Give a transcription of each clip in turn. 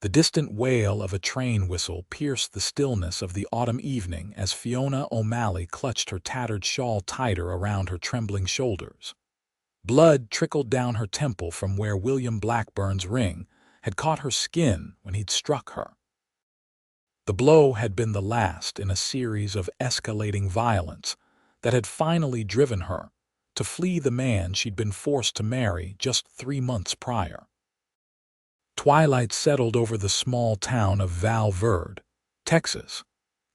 The distant wail of a train whistle pierced the stillness of the autumn evening as Fiona O'Malley clutched her tattered shawl tighter around her trembling shoulders. Blood trickled down her temple from where William Blackburn's ring had caught her skin when he'd struck her. The blow had been the last in a series of escalating violence that had finally driven her to flee the man she'd been forced to marry just 3 months prior. Twilight settled over the small town of Val Verde, Texas,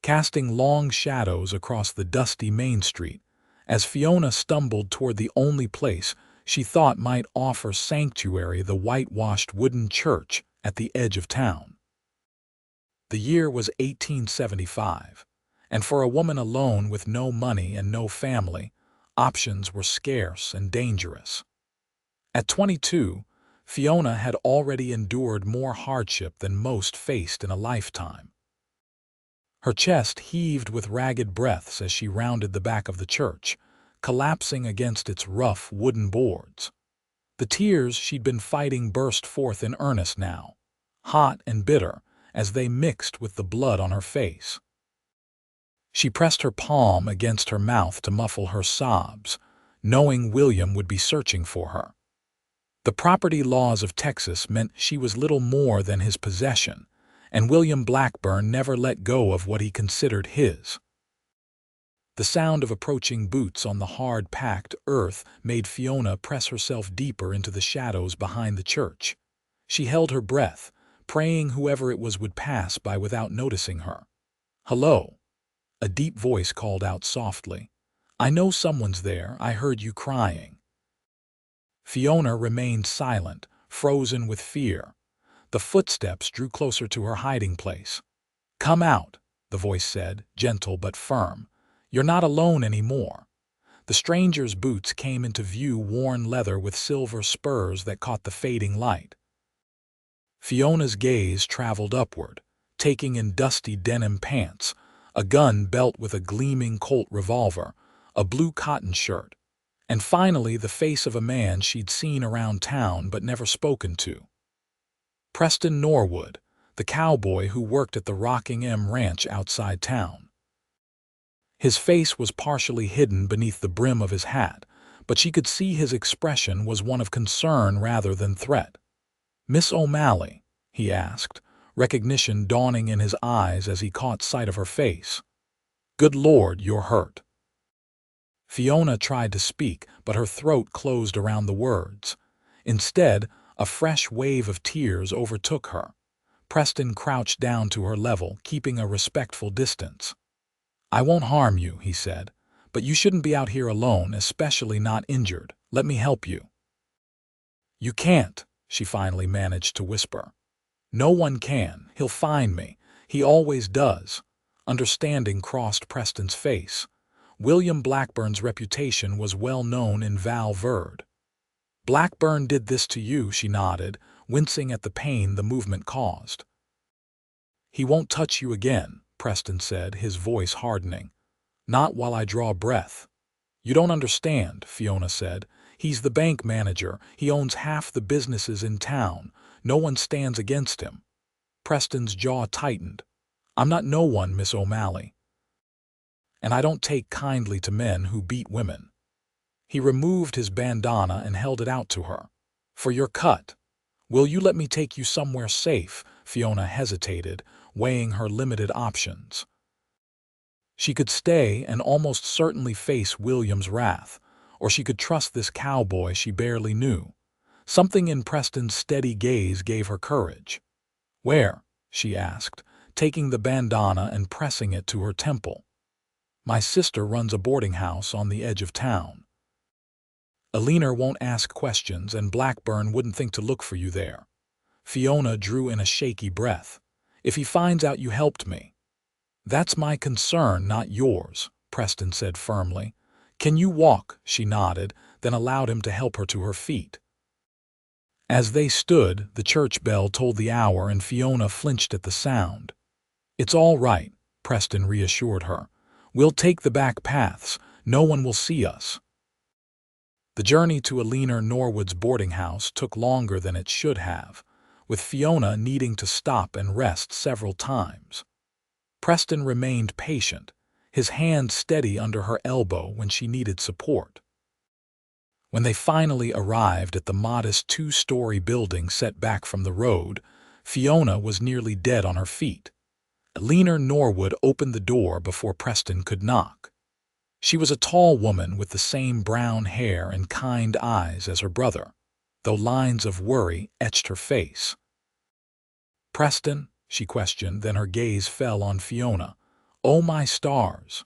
casting long shadows across the dusty main street as Fiona stumbled toward the only place she thought might offer sanctuary, the whitewashed wooden church at the edge of town. The year was 1875, and for a woman alone with no money and no family, options were scarce and dangerous. At 22, Fiona had already endured more hardship than most faced in a lifetime. Her chest heaved with ragged breaths as she rounded the back of the church, collapsing against its rough wooden boards. The tears she'd been fighting burst forth in earnest now, hot and bitter as they mixed with the blood on her face. She pressed her palm against her mouth to muffle her sobs, knowing William would be searching for her. The property laws of Texas meant she was little more than his possession, and William Blackburn never let go of what he considered his. The sound of approaching boots on the hard-packed earth made Fiona press herself deeper into the shadows behind the church. She held her breath, praying whoever it was would pass by without noticing her. "Hello," a deep voice called out softly. "I know someone's there. I heard you crying." Fiona remained silent, frozen with fear. The footsteps drew closer to her hiding place. "Come out," the voice said, gentle but firm. "You're not alone anymore." The stranger's boots came into view, worn leather with silver spurs that caught the fading light. Fiona's gaze traveled upward, taking in dusty denim pants, a gun belt with a gleaming Colt revolver, a blue cotton shirt, and finally the face of a man she'd seen around town but never spoken to. Preston Norwood, the cowboy who worked at the Rocking M Ranch outside town. His face was partially hidden beneath the brim of his hat, but she could see his expression was one of concern rather than threat. "Miss O'Malley?" he asked, recognition dawning in his eyes as he caught sight of her face. "Good Lord, you're hurt." Fiona tried to speak, but her throat closed around the words. Instead, a fresh wave of tears overtook her. Preston crouched down to her level, keeping a respectful distance. "I won't harm you," he said, "but you shouldn't be out here alone, especially not injured. Let me help you." "You can't," she finally managed to whisper. "No one can. He'll find me. He always does." Understanding crossed Preston's face. William Blackburn's reputation was well known in Val Verde. "Blackburn did this to you," she nodded, wincing at the pain the movement caused. "He won't touch you again," Preston said, his voice hardening. "Not while I draw breath." "You don't understand," Fiona said. "He's the bank manager. He owns half the businesses in town. No one stands against him." Preston's jaw tightened. "I'm not no one, Miss O'Malley. And I don't take kindly to men who beat women." He removed his bandana and held it out to her. "For your cut. Will you let me take you somewhere safe?" Fiona hesitated, weighing her limited options. She could stay and almost certainly face William's wrath, or she could trust this cowboy she barely knew. Something in Preston's steady gaze gave her courage. "Where?" she asked, taking the bandana and pressing it to her temple. "My sister runs a boarding house on the edge of town. Alina won't ask questions, and Blackburn wouldn't think to look for you there." Fiona drew in a shaky breath. "If he finds out you helped me." "That's my concern, not yours," Preston said firmly. "Can you walk?" She nodded, then allowed him to help her to her feet. As they stood, the church bell tolled the hour and Fiona flinched at the sound. "It's all right," Preston reassured her. "We'll take the back paths. No one will see us." The journey to Alina Norwood's boarding house took longer than it should have. with Fiona needing to stop and rest several times. Preston remained patient, his hand steady under her elbow when she needed support. When they finally arrived at the modest two-story building set back from the road, Fiona was nearly dead on her feet. Fiona Norwood opened the door before Preston could knock. She was a tall woman with the same brown hair and kind eyes as her brother, though lines of worry etched her face. "Preston?" she questioned, then her gaze fell on Fiona. "Oh, my stars!"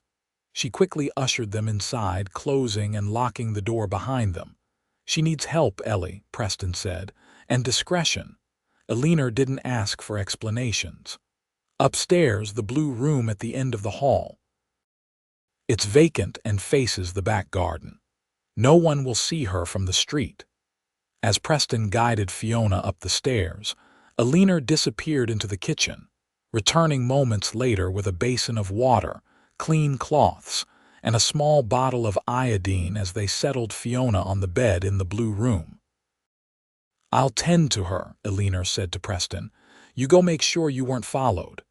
She quickly ushered them inside, closing and locking the door behind them. "She needs help, Ellie," Preston said, "and discretion." Fiona didn't ask for explanations. "Upstairs, the blue room at the end of the hall. It's vacant and faces the back garden. No one will see her from the street." As Preston guided Fiona up the stairs, Fiona disappeared into the kitchen, returning moments later with a basin of water, clean cloths, and a small bottle of iodine as they settled Fiona on the bed in the blue room. "I'll tend to her," Fiona said to Preston. "You go make sure you weren't followed."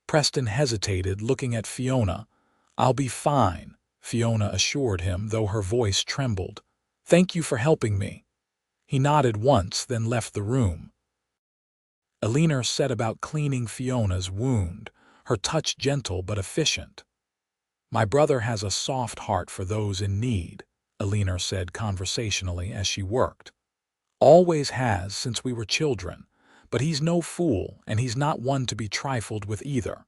Preston hesitated, looking at Fiona. "I'll be fine," Fiona assured him, though her voice trembled. "Thank you for helping me." He nodded once, then left the room. Fiona set about cleaning Fiona's wound, her touch gentle but efficient. "My brother has a soft heart for those in need," Fiona said conversationally as she worked. "Always has since we were children, but he's no fool and he's not one to be trifled with either."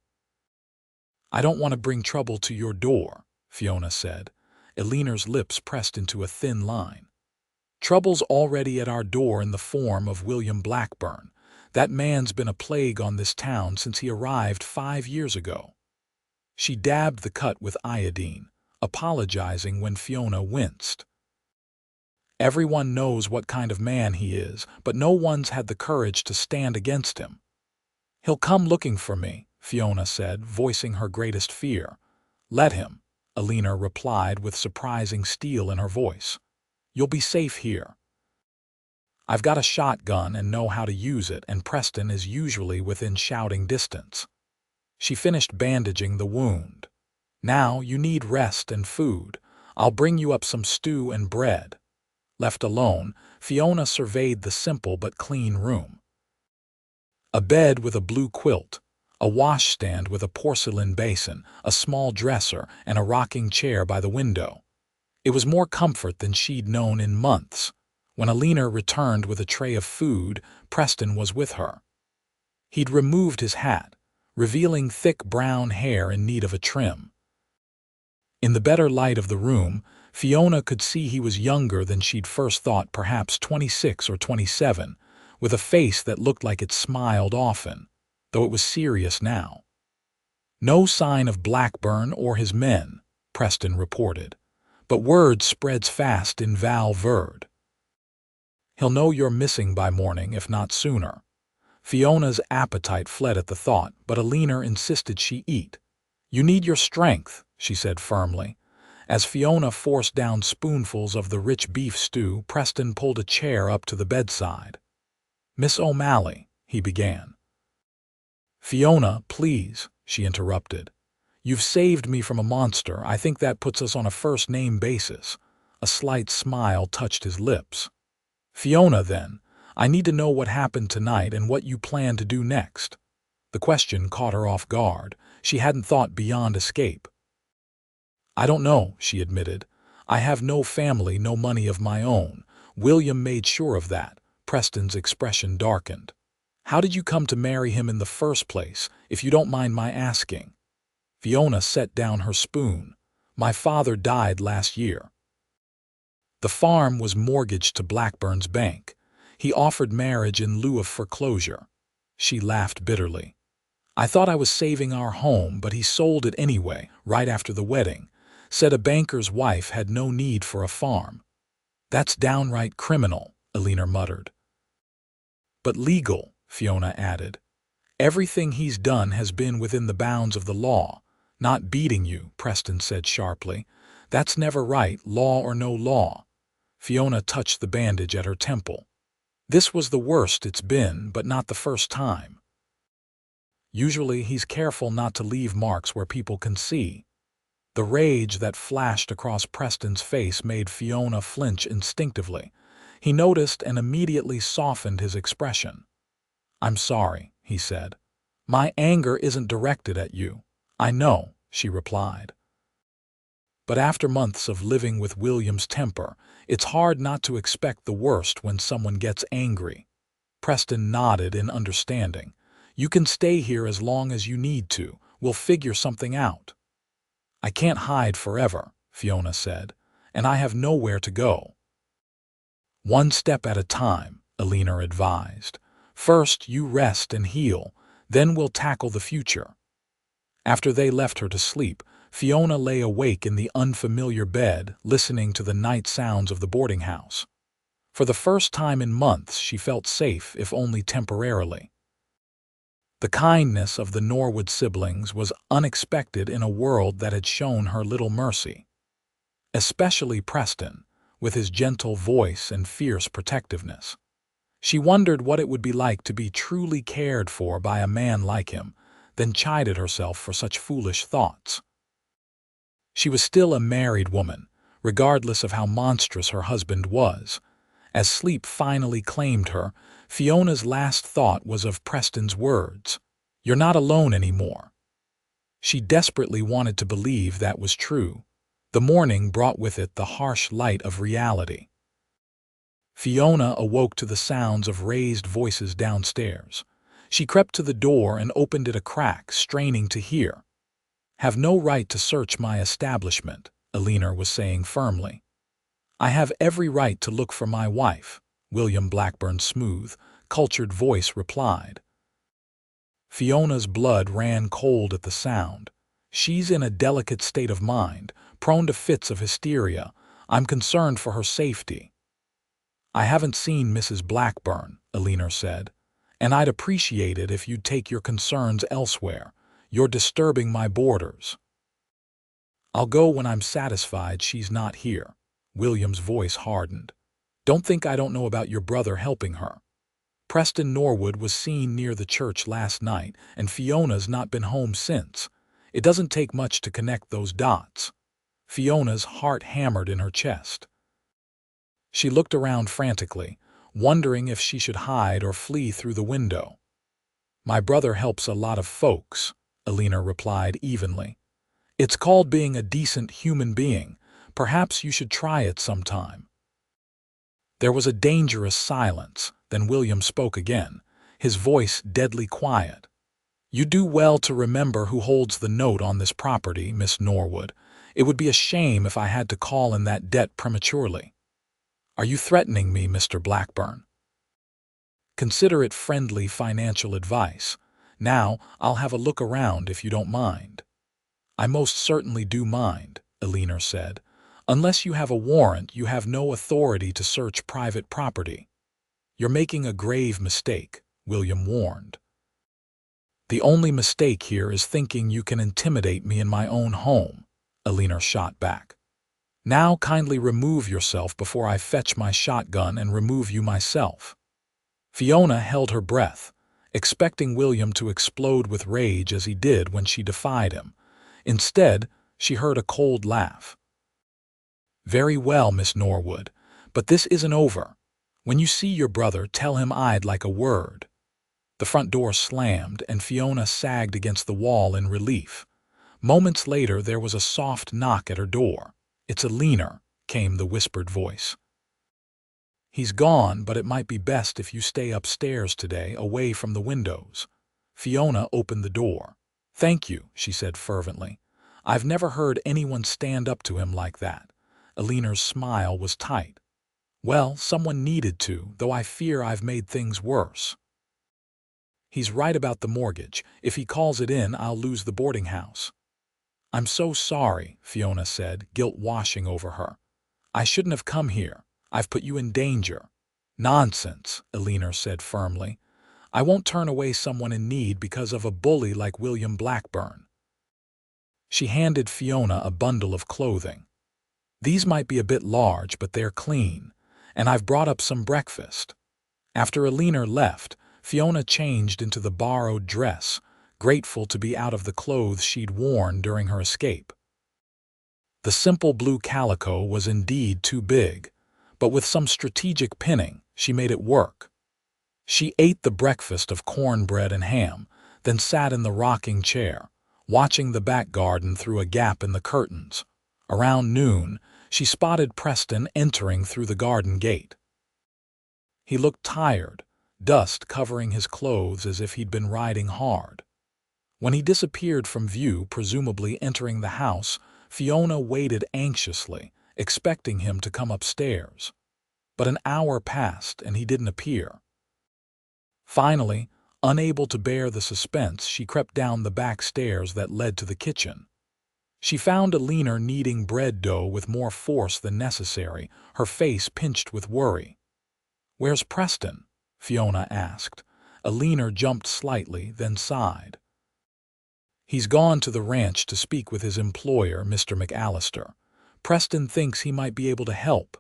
"I don't want to bring trouble to your door," Fiona said. Fiona's lips pressed into a thin line. "Trouble's already at our door in the form of William Blackburn. That man's been a plague on this town since he arrived 5 years ago." She dabbed the cut with iodine, apologizing when Fiona winced. "Everyone knows what kind of man he is, but no one's had the courage to stand against him." "He'll come looking for me," Fiona said, voicing her greatest fear. "Let him," Fiona replied with surprising steel in her voice. "You'll be safe here. I've got a shotgun and know how to use it, and Preston is usually within shouting distance." She finished bandaging the wound. "Now you need rest and food. I'll bring you up some stew and bread." Left alone, Fiona surveyed the simple but clean room. A bed with a blue quilt, a washstand with a porcelain basin, a small dresser, and a rocking chair by the window. It was more comfort than she'd known in months. When Fiona returned with a tray of food, Preston was with her. He'd removed his hat, revealing thick brown hair in need of a trim. In the better light of the room, Fiona could see he was younger than she'd first thought, perhaps 26 or 27, with a face that looked like it smiled often, though it was serious now. "No sign of Blackburn or his men," Preston reported, "but word spreads fast in Val Verde. He'll know you're missing by morning, if not sooner." Fiona's appetite fled at the thought, but Fiona insisted she eat. "You need your strength," she said firmly. As Fiona forced down spoonfuls of the rich beef stew, Preston pulled a chair up to the bedside. "Miss O'Malley," he began. "Fiona, please," she interrupted. "You've saved me from a monster. I think that puts us on a first-name basis." A slight smile touched his lips. "Fiona, then, I need to know what happened tonight and what you plan to do next." The question caught her off guard. She hadn't thought beyond escape. "I don't know," she admitted. "I have no family, no money of my own. William made sure of that." Preston's expression darkened. "How did you come to marry him in the first place, if you don't mind my asking?" Fiona set down her spoon. "My father died last year. The farm was mortgaged to Blackburn's bank. He offered marriage in lieu of foreclosure." She laughed bitterly. "I thought I was saving our home, but he sold it anyway, right after the wedding. Said a banker's wife had no need for a farm." "That's downright criminal," Fiona muttered. "But legal," Fiona added. "Everything he's done has been within the bounds of the law." "Not beating you," Preston said sharply. "That's never right, law or no law." Fiona touched the bandage at her temple. This was the worst it's been, but not the first time. Usually he's careful not to leave marks where people can see. The rage that flashed across Preston's face made Fiona flinch instinctively. He noticed and immediately softened his expression. "I'm sorry," he said. "My anger isn't directed at you." "I know," she replied. But after months of living with William's temper, it's hard not to expect the worst when someone gets angry. Preston nodded in understanding. "You can stay here as long as you need to. We'll figure something out." "I can't hide forever," Fiona said, "and I have nowhere to go." "One step at a time," Alina advised. "First, you rest and heal, then we'll tackle the future." After they left her to sleep, Fiona lay awake in the unfamiliar bed, listening to the night sounds of the boarding house. For the first time in months, she felt safe, if only temporarily. The kindness of the Norwood siblings was unexpected in a world that had shown her little mercy. Especially Preston, with his gentle voice and fierce protectiveness. She wondered what it would be like to be truly cared for by a man like him, then chided herself for such foolish thoughts. She was still a married woman, regardless of how monstrous her husband was. As sleep finally claimed her, Fiona's last thought was of Preston's words, "You're not alone anymore." She desperately wanted to believe that was true. The morning brought with it the harsh light of reality. Fiona awoke to the sounds of raised voices downstairs. She crept to the door and opened it a crack, straining to hear. "Have no right to search my establishment," Alina was saying firmly. "I have every right to look for my wife," William Blackburn's smooth, cultured voice replied. Fiona's blood ran cold at the sound. "She's in a delicate state of mind, prone to fits of hysteria. I'm concerned for her safety." "I haven't seen Mrs. Blackburn," Alina said, "and I'd appreciate it if you'd take your concerns elsewhere. You're disturbing my boarders." "I'll go when I'm satisfied she's not here." William's voice hardened. "Don't think I don't know about your brother helping her. Preston Norwood was seen near the church last night, and Fiona's not been home since. It doesn't take much to connect those dots." Fiona's heart hammered in her chest. She looked around frantically, wondering if she should hide or flee through the window. "My brother helps a lot of folks," Alina replied evenly. "It's called being a decent human being. Perhaps you should try it sometime." There was a dangerous silence, then William spoke again, his voice deadly quiet. "You do well to remember who holds the note on this property, Miss Norwood. It would be a shame if I had to call in that debt prematurely." "Are you threatening me, Mr. Blackburn?" "Consider it friendly financial advice. Now, I'll have a look around if you don't mind." "I most certainly do mind," Alina said. "Unless you have a warrant, you have no authority to search private property." "You're making a grave mistake," William warned. "The only mistake here is thinking you can intimidate me in my own home," Alina shot back. "Now kindly remove yourself before I fetch my shotgun and remove you myself." Fiona held her breath, expecting William to explode with rage as he did when she defied him. Instead, she heard a cold laugh. "Very well, Miss Norwood, but this isn't over. When you see your brother, tell him I'd like a word." The front door slammed, and Fiona sagged against the wall in relief. Moments later, there was a soft knock at her door. "It's Alina," came the whispered voice. "He's gone, but it might be best if you stay upstairs today, away from the windows." Fiona opened the door. "Thank you," she said fervently. "I've never heard anyone stand up to him like that." Alina's smile was tight. "Well, someone needed to, though I fear I've made things worse." "He's right about the mortgage. If he calls it in, I'll lose the boarding house." "I'm so sorry," Fiona said, guilt washing over her. "I shouldn't have come here. I've put you in danger." "Nonsense," Alina said firmly. "I won't turn away someone in need because of a bully like William Blackburn." She handed Fiona a bundle of clothing. "These might be a bit large, but they're clean, and I've brought up some breakfast." After Alina left, Fiona changed into the borrowed dress, grateful to be out of the clothes she'd worn during her escape. The simple blue calico was indeed too big, but with some strategic pinning, she made it work. She ate the breakfast of cornbread and ham, then sat in the rocking chair, watching the back garden through a gap in the curtains. Around noon, she spotted Preston entering through the garden gate. He looked tired, dust covering his clothes as if he'd been riding hard. When he disappeared from view, presumably entering the house, Fiona waited anxiously, expecting him to come upstairs. But an hour passed and he didn't appear. Finally, unable to bear the suspense, she crept down the back stairs that led to the kitchen. She found Alina kneading bread dough with more force than necessary, her face pinched with worry. "Where's Preston?" Fiona asked. Alina jumped slightly, then sighed. "He's gone to the ranch to speak with his employer, Mr. McAllister. Preston thinks he might be able to help."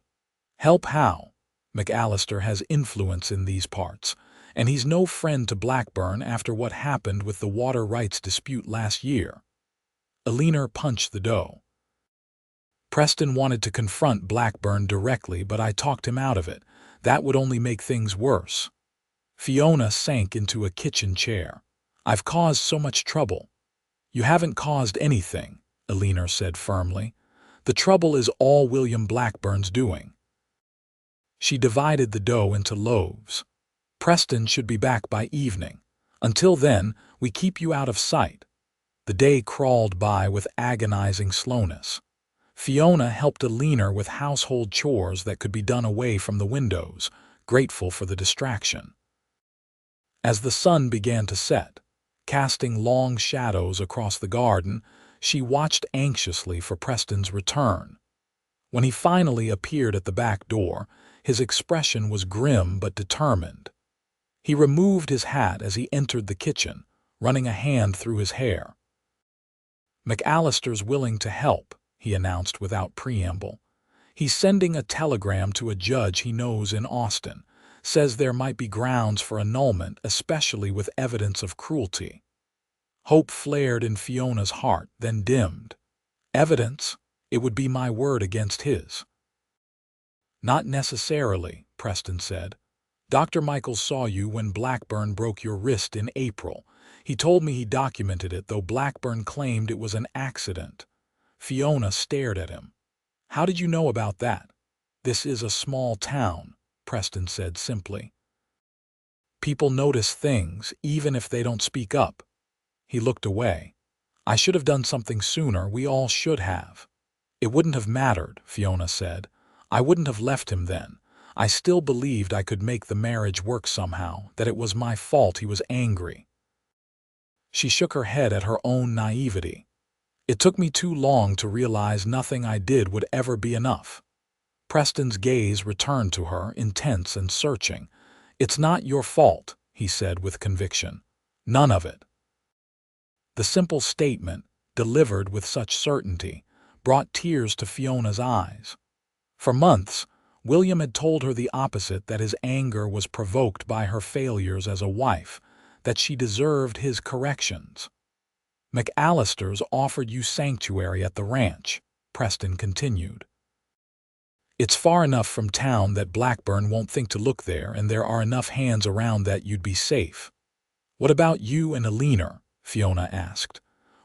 "Help how?" "McAllister has influence in these parts, and he's no friend to Blackburn after what happened with the water rights dispute last year." Alina punched the dough. "Preston wanted to confront Blackburn directly, but I talked him out of it. That would only make things worse." Fiona sank into a kitchen chair. "I've caused so much trouble." "You haven't caused anything," Alina said firmly. "The trouble is all William Blackburn's doing." She divided the dough into loaves. "Preston should be back by evening. Until then, we keep you out of sight." The day crawled by with agonizing slowness. Fiona helped Alina with household chores that could be done away from the windows, grateful for the distraction. As the sun began to set, casting long shadows across the garden, she watched anxiously for Preston's return. When he finally appeared at the back door, his expression was grim but determined. He removed his hat as he entered the kitchen, running a hand through his hair. "McAllister's willing to help," he announced without preamble. "He's sending a telegram to a judge he knows in Austin. Says there might be grounds for annulment, especially with evidence of cruelty." Hope flared in Fiona's heart, then dimmed. "Evidence? It would be my word against his." "Not necessarily," Preston said. "Dr. Michaels saw you when Blackburn broke your wrist in April. He told me he documented it, though Blackburn claimed it was an accident." Fiona stared at him. "How did you know about that?" "This is a small town," Preston said simply. "People notice things, even if they don't speak up." He looked away. "I should have done something sooner. We all should have." "It wouldn't have mattered," Fiona said. "I wouldn't have left him then. I still believed I could make the marriage work somehow, that it was my fault he was angry." She shook her head at her own naivety. "It took me too long to realize nothing I did would ever be enough." Preston's gaze returned to her, intense and searching. "It's not your fault," he said with conviction. "None of it." The simple statement, delivered with such certainty, brought tears to Fiona's eyes. For months, William had told her the opposite, that his anger was provoked by her failures as a wife, that she deserved his corrections. "McAllister's offered you sanctuary at the ranch," Preston continued. "It's far enough from town that Blackburn won't think to look there, and there are enough hands around that you'd be safe." "What about you and Alina?" Fiona asked.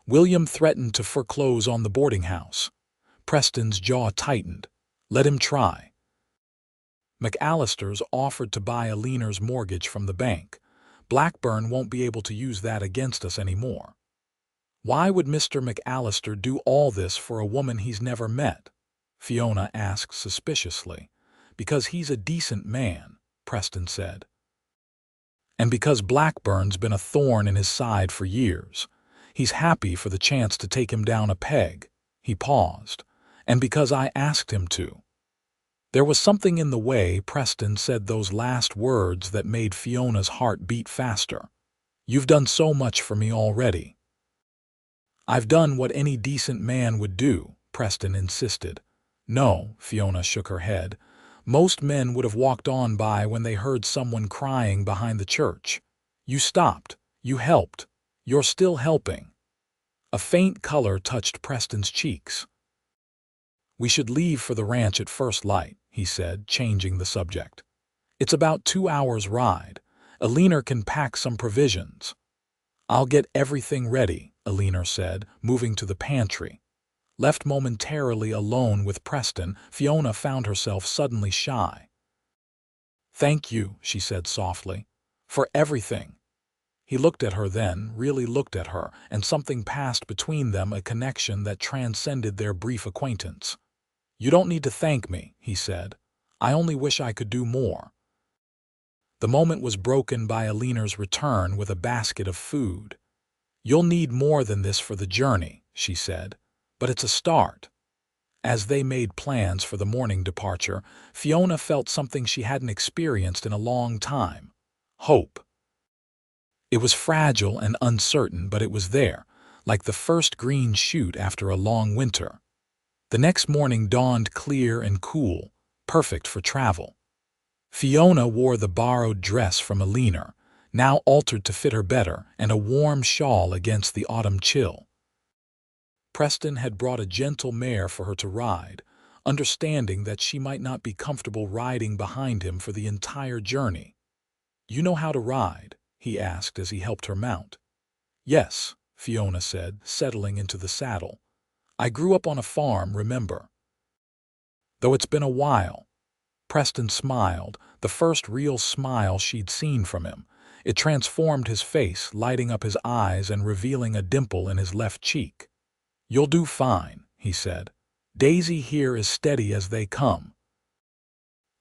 "William threatened to foreclose on the boarding house." Preston's jaw tightened. "Let him try." "McAllister's offered to buy Alina's mortgage from the bank. Blackburn won't be able to use that against us anymore." "Why would Mr. McAllister do all this for a woman he's never met?" Fiona asked suspiciously. "Because he's a decent man," Preston said. "And because Blackburn's been a thorn in his side for years. He's happy for the chance to take him down a peg." He paused. "And because I asked him to." There was something in the way Preston said those last words that made Fiona's heart beat faster. "You've done so much for me already." "I've done what any decent man would do," Preston insisted. "No," Fiona shook her head. Most men would have walked on by when they heard someone crying behind the church. You stopped. You helped. You're still helping. A faint color touched Preston's cheeks. We should leave for the ranch at first light, he said, changing the subject. It's about 2 hours' ride. Alina can pack some provisions. I'll get everything ready, Alina said, moving to the pantry. Left momentarily alone with Preston, Fiona found herself suddenly shy. Thank you, she said softly, for everything. He looked at her then, really looked at her, and something passed between them, a connection that transcended their brief acquaintance. You don't need to thank me, he said. I only wish I could do more. The moment was broken by Alina's return with a basket of food. You'll need more than this for the journey, she said, but it's a start. As they made plans for the morning departure, Fiona felt something she hadn't experienced in a long time: hope. It was fragile and uncertain, but it was there, like the first green shoot after a long winter. The next morning dawned clear and cool, perfect for travel. Fiona wore the borrowed dress from Alina, now altered to fit her better, and a warm shawl against the autumn chill. Preston had brought a gentle mare for her to ride, understanding that she might not be comfortable riding behind him for the entire journey. You know how to ride? He asked as he helped her mount. Yes, Fiona said, settling into the saddle. I grew up on a farm, remember? Though it's been a while. Preston smiled, the first real smile she'd seen from him. It transformed his face, lighting up his eyes and revealing a dimple in his left cheek. You'll do fine, he said. Daisy here is steady as they come.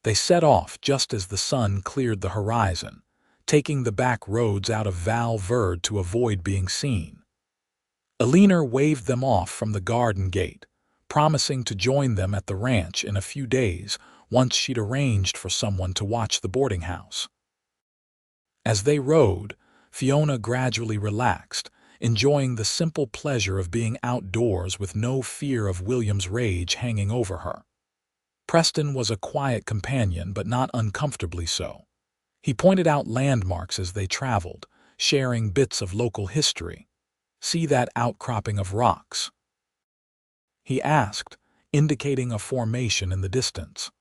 They set off just as the sun cleared the horizon, taking the back roads out of Val Verde to avoid being seen. Alina waved them off from the garden gate, promising to join them at the ranch in a few days once she'd arranged for someone to watch the boarding house. As they rode, Fiona gradually relaxed, enjoying the simple pleasure of being outdoors with no fear of William's rage hanging over her. Preston was a quiet companion, but not uncomfortably so. He pointed out landmarks as they traveled, sharing bits of local history. See that outcropping of rocks? He asked, indicating a formation in the distance.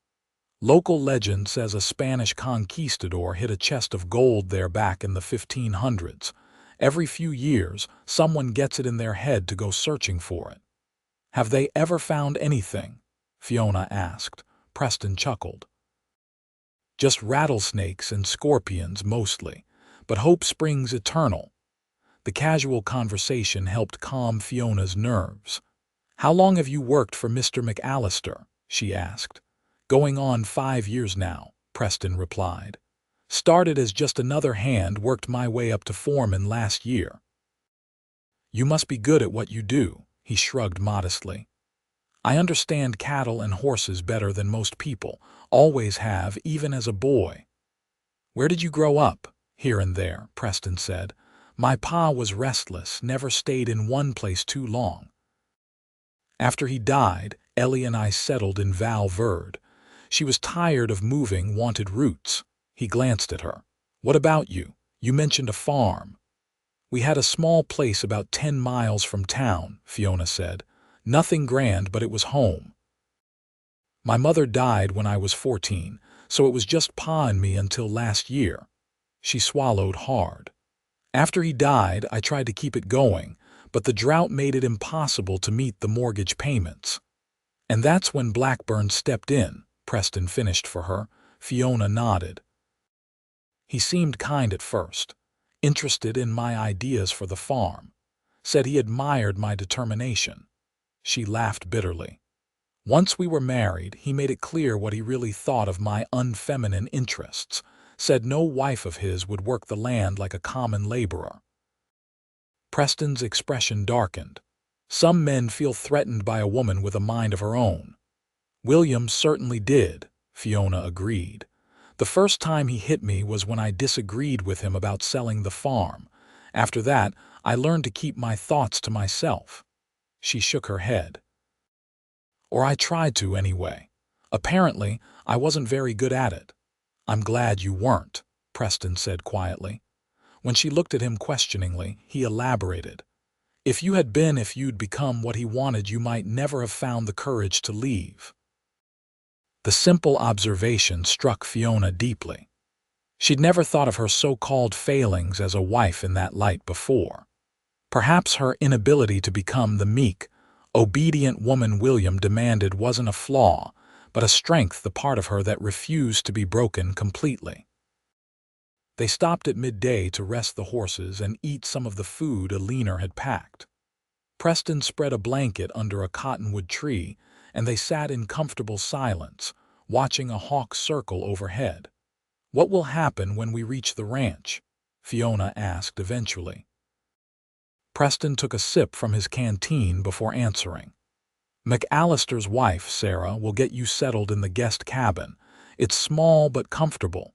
Local legend says a Spanish conquistador hid a chest of gold there back in the 1500s. Every few years, someone gets it in their head to go searching for it. Have they ever found anything? Fiona asked. Preston chuckled. Just rattlesnakes and scorpions mostly, but hope springs eternal. The casual conversation helped calm Fiona's nerves. How long have you worked for Mr. McAllister? She asked. Going on 5 years now, Preston replied. Started as just another hand, worked my way up to foreman last year. You must be good at what you do, he shrugged modestly. I understand cattle and horses better than most people, always have, even as a boy. Where did you grow up? Here and there, Preston said. My pa was restless, never stayed in one place too long. After he died, Ellie and I settled in Val Verde. She was tired of moving, wanted roots. He glanced at her. What about you? You mentioned a farm. We had a small place about 10 miles from town, Fiona said. Nothing grand, but it was home. My mother died when I was 14, so it was just Pa and me until last year. She swallowed hard. After he died, I tried to keep it going, but the drought made it impossible to meet the mortgage payments. And that's when Blackburn stepped in, Preston finished for her. Fiona nodded. He seemed kind at first, interested in my ideas for the farm. Said he admired my determination. She laughed bitterly. Once we were married, he made it clear what he really thought of my unfeminine interests. Said no wife of his would work the land like a common laborer. Preston's expression darkened. Some men feel threatened by a woman with a mind of her own. William certainly did, Fiona agreed. The first time he hit me was when I disagreed with him about selling the farm. After that, I learned to keep my thoughts to myself. She shook her head. Or I tried to anyway. Apparently, I wasn't very good at it. I'm glad you weren't, Preston said quietly. When she looked at him questioningly, he elaborated. If you'd become what he wanted, you might never have found the courage to leave. The simple observation struck Fiona deeply. She'd never thought of her so-called failings as a wife in that light before. Perhaps her inability to become the meek, obedient woman William demanded wasn't a flaw, but a strength, the part of her that refused to be broken completely. They stopped at midday to rest the horses and eat some of the food Alina had packed. Preston spread a blanket under a cottonwood tree, and they sat in comfortable silence, watching a hawk circle overhead. "What will happen when we reach the ranch?" Fiona asked eventually. Preston took a sip from his canteen before answering. "McAllister's wife, Sarah, will get you settled in the guest cabin. It's small but comfortable.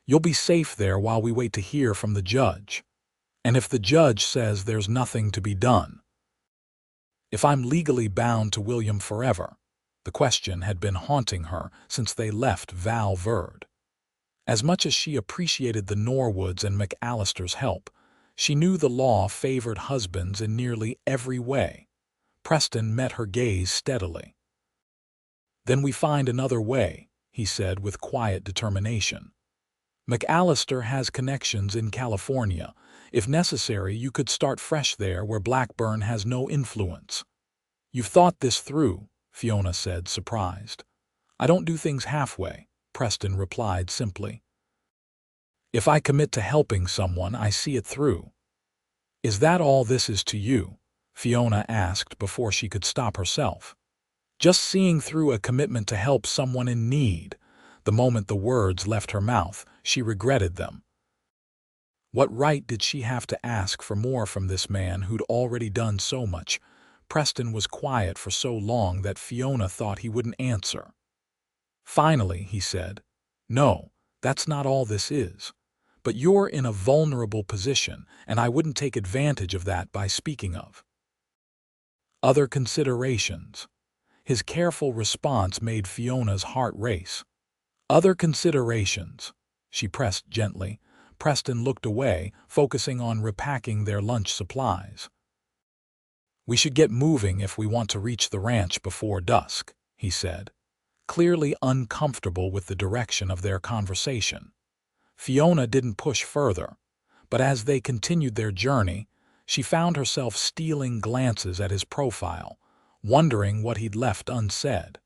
You'll be safe there while we wait to hear from the judge. And if the judge says there's nothing to be done." If I'm legally bound to William forever? The question had been haunting her since they left Val Verde. As much as she appreciated the Norwoods and McAllister's help, she knew the law favored husbands in nearly every way. Preston met her gaze steadily. "Then we find another way," he said with quiet determination. "McAllister has connections in California. If necessary, you could start fresh there where Blackburn has no influence." "You've thought this through," Fiona said, surprised. "I don't do things halfway," Preston replied simply. "If I commit to helping someone, I see it through." "Is that all this is to you?" Fiona asked before she could stop herself. "Just seeing through a commitment to help someone in need." The moment the words left her mouth, she regretted them. What right did she have to ask for more from this man who'd already done so much? Preston was quiet for so long that Fiona thought he wouldn't answer. Finally, he said, "No, that's not all this is. But you're in a vulnerable position, and I wouldn't take advantage of that by speaking of other considerations." His careful response made Fiona's heart race. "Other considerations," she pressed gently. Preston looked away, focusing on repacking their lunch supplies. "We should get moving if we want to reach the ranch before dusk," he said, clearly uncomfortable with the direction of their conversation. Fiona didn't push further, but as they continued their journey, she found herself stealing glances at his profile, wondering what he'd left unsaid.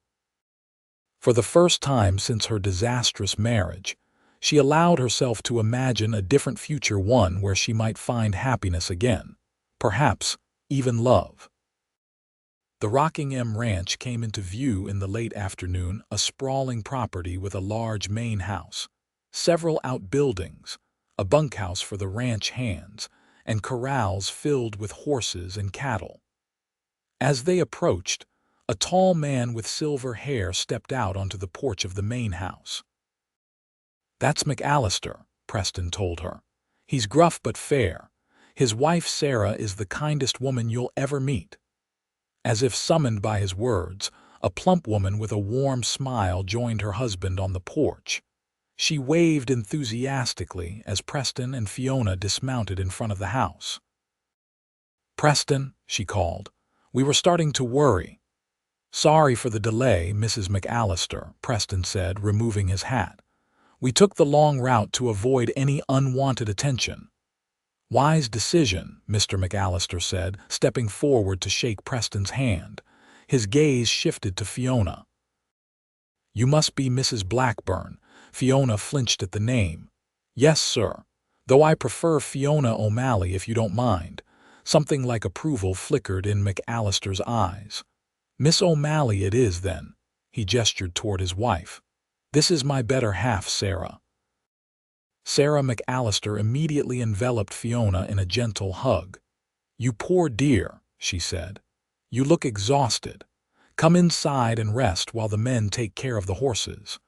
For the first time since her disastrous marriage, she allowed herself to imagine a different future, one where she might find happiness again, perhaps even love. The Rockingham Ranch came into view in the late afternoon, a sprawling property with a large main house, several outbuildings, a bunkhouse for the ranch hands, and corrals filled with horses and cattle. As they approached, a tall man with silver hair stepped out onto the porch of the main house. "That's McAllister," Preston told her. "He's gruff but fair. His wife Sarah is the kindest woman you'll ever meet." As if summoned by his words, a plump woman with a warm smile joined her husband on the porch. She waved enthusiastically as Preston and Fiona dismounted in front of the house. "Preston," she called, "we were starting to worry." "Sorry for the delay, Mrs. McAllister," Preston said, removing his hat. "We took the long route to avoid any unwanted attention." "Wise decision," Mr. McAllister said, stepping forward to shake Preston's hand. His gaze shifted to Fiona. "You must be Mrs. Blackburn." Fiona flinched at the name. "Yes, sir. Though I prefer Fiona O'Malley if you don't mind." Something like approval flickered in McAllister's eyes. "Miss O'Malley it is, then." He gestured toward his wife. "This is my better half, Sarah." Sarah McAllister immediately enveloped Fiona in a gentle hug. "You poor dear," she said. "You look exhausted. Come inside and rest while the men take care of the horses."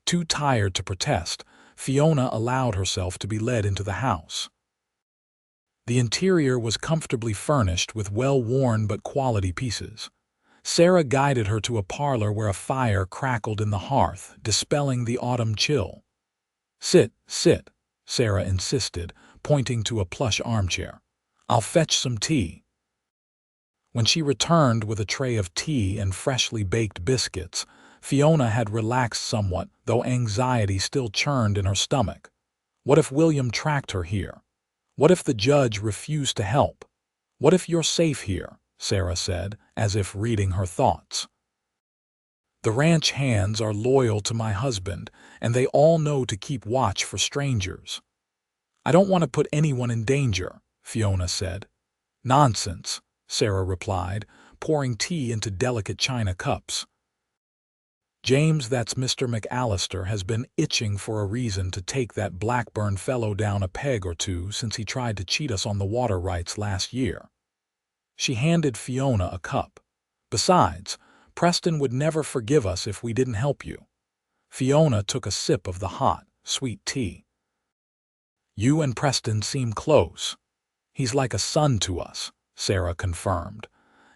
Too tired to protest, Fiona allowed herself to be led into the house. The interior was comfortably furnished with well-worn but quality pieces. Sarah guided her to a parlor where a fire crackled in the hearth, dispelling the autumn chill. "Sit, sit," Sarah insisted, pointing to a plush armchair. "I'll fetch some tea." When she returned with a tray of tea and freshly baked biscuits, Fiona had relaxed somewhat, though anxiety still churned in her stomach. What if William tracked her here? What if the judge refused to help? "What if you're safe here?" Sarah said, as if reading her thoughts. "The ranch hands are loyal to my husband, and they all know to keep watch for strangers." "I don't want to put anyone in danger," Fiona said. "Nonsense," Sarah replied, pouring tea into delicate china cups. "James, that's Mr. McAllister, has been itching for a reason to take that Blackburn fellow down a peg or two since he tried to cheat us on the water rights last year." She handed Fiona a cup. "Besides, Preston would never forgive us if we didn't help you." Fiona took a sip of the hot, sweet tea. "You and Preston seem close." "He's like a son to us," Sarah confirmed.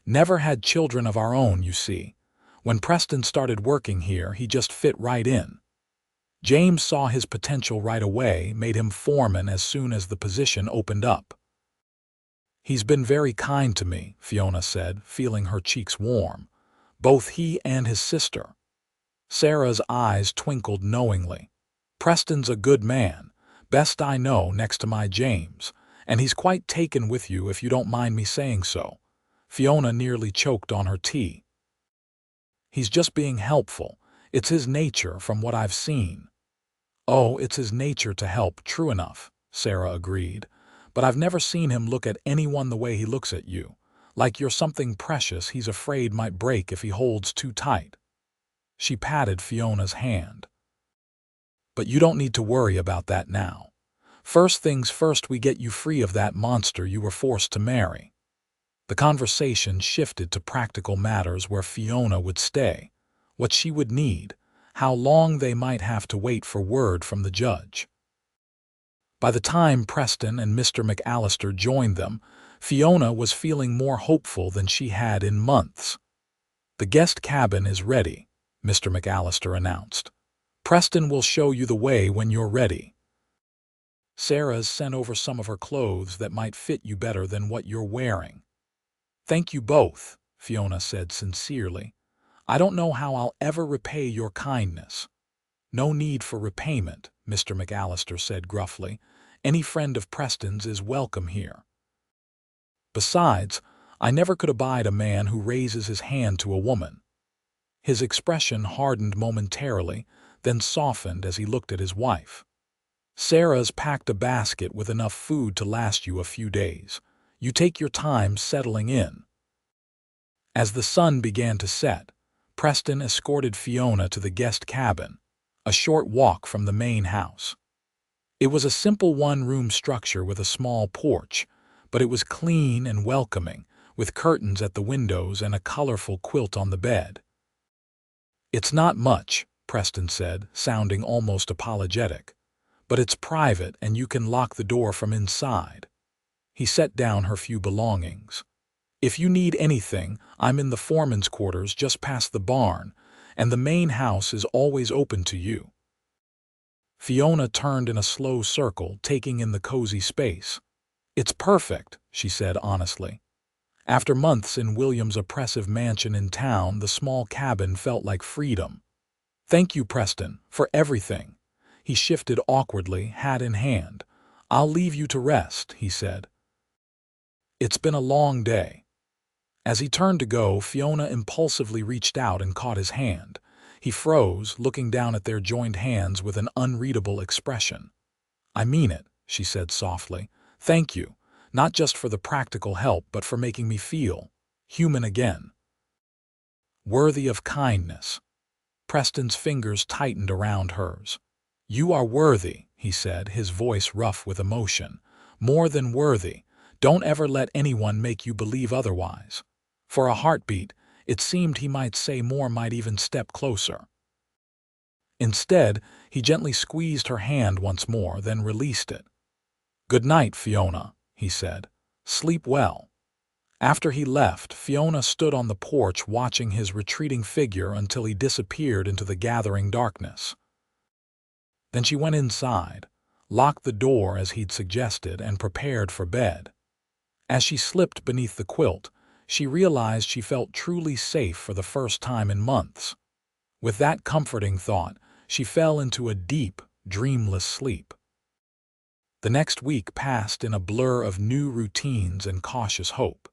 "Never had children of our own, you see. When Preston started working here, he just fit right in. James saw his potential right away, made him foreman as soon as the position opened up." "He's been very kind to me," Fiona said, feeling her cheeks warm. "Both he and his sister." Sarah's eyes twinkled knowingly. "Preston's a good man, best I know next to my James, and he's quite taken with you if you don't mind me saying so." Fiona nearly choked on her tea. "He's just being helpful. It's his nature from what I've seen." "Oh, it's his nature to help, true enough," Sarah agreed. "But I've never seen him look at anyone the way he looks at you, like you're something precious he's afraid might break if he holds too tight." She patted Fiona's hand. "But you don't need to worry about that now. First things first, we get you free of that monster you were forced to marry." The conversation shifted to practical matters, where Fiona would stay, what she would need, how long they might have to wait for word from the judge. By the time Preston and Mr. McAllister joined them, Fiona was feeling more hopeful than she had in months. "The guest cabin is ready," Mr. McAllister announced. "Preston will show you the way when you're ready. Sarah's sent over some of her clothes that might fit you better than what you're wearing." "Thank you both," Fiona said sincerely. "I don't know how I'll ever repay your kindness." "No need for repayment," Mr. McAllister said gruffly. "Any friend of Preston's is welcome here. Besides, I never could abide a man who raises his hand to a woman." His expression hardened momentarily, then softened as he looked at his wife. "Sarah's packed a basket with enough food to last you a few days. You take your time settling in." As the sun began to set, Preston escorted Fiona to the guest cabin, a short walk from the main house. It was a simple one-room structure with a small porch, but it was clean and welcoming, with curtains at the windows and a colorful quilt on the bed. "It's not much," Preston said, sounding almost apologetic, "but it's private and you can lock the door from inside." He set down her few belongings. "If you need anything, I'm in the foreman's quarters just past the barn, and the main house is always open to you." Fiona turned in a slow circle, taking in the cozy space. "It's perfect," she said honestly. After months in William's oppressive mansion in town, the small cabin felt like freedom. "Thank you, Preston, for everything." He shifted awkwardly, hat in hand. "I'll leave you to rest," he said. "It's been a long day." As he turned to go, Fiona impulsively reached out and caught his hand. He froze, looking down at their joined hands with an unreadable expression. "I mean it," she said softly. "Thank you, not just for the practical help, but for making me feel human again." "Worthy of kindness." Preston's fingers tightened around hers. "You are worthy," he said, his voice rough with emotion. "More than worthy. Don't ever let anyone make you believe otherwise." For a heartbeat, it seemed he might say more, might even step closer. Instead, he gently squeezed her hand once more, then released it. "Good night, Fiona," he said. "Sleep well." After he left, Fiona stood on the porch watching his retreating figure until he disappeared into the gathering darkness. Then she went inside, locked the door as he'd suggested, and prepared for bed. As she slipped beneath the quilt, she realized she felt truly safe for the first time in months. With that comforting thought, she fell into a deep, dreamless sleep. The next week passed in a blur of new routines and cautious hope.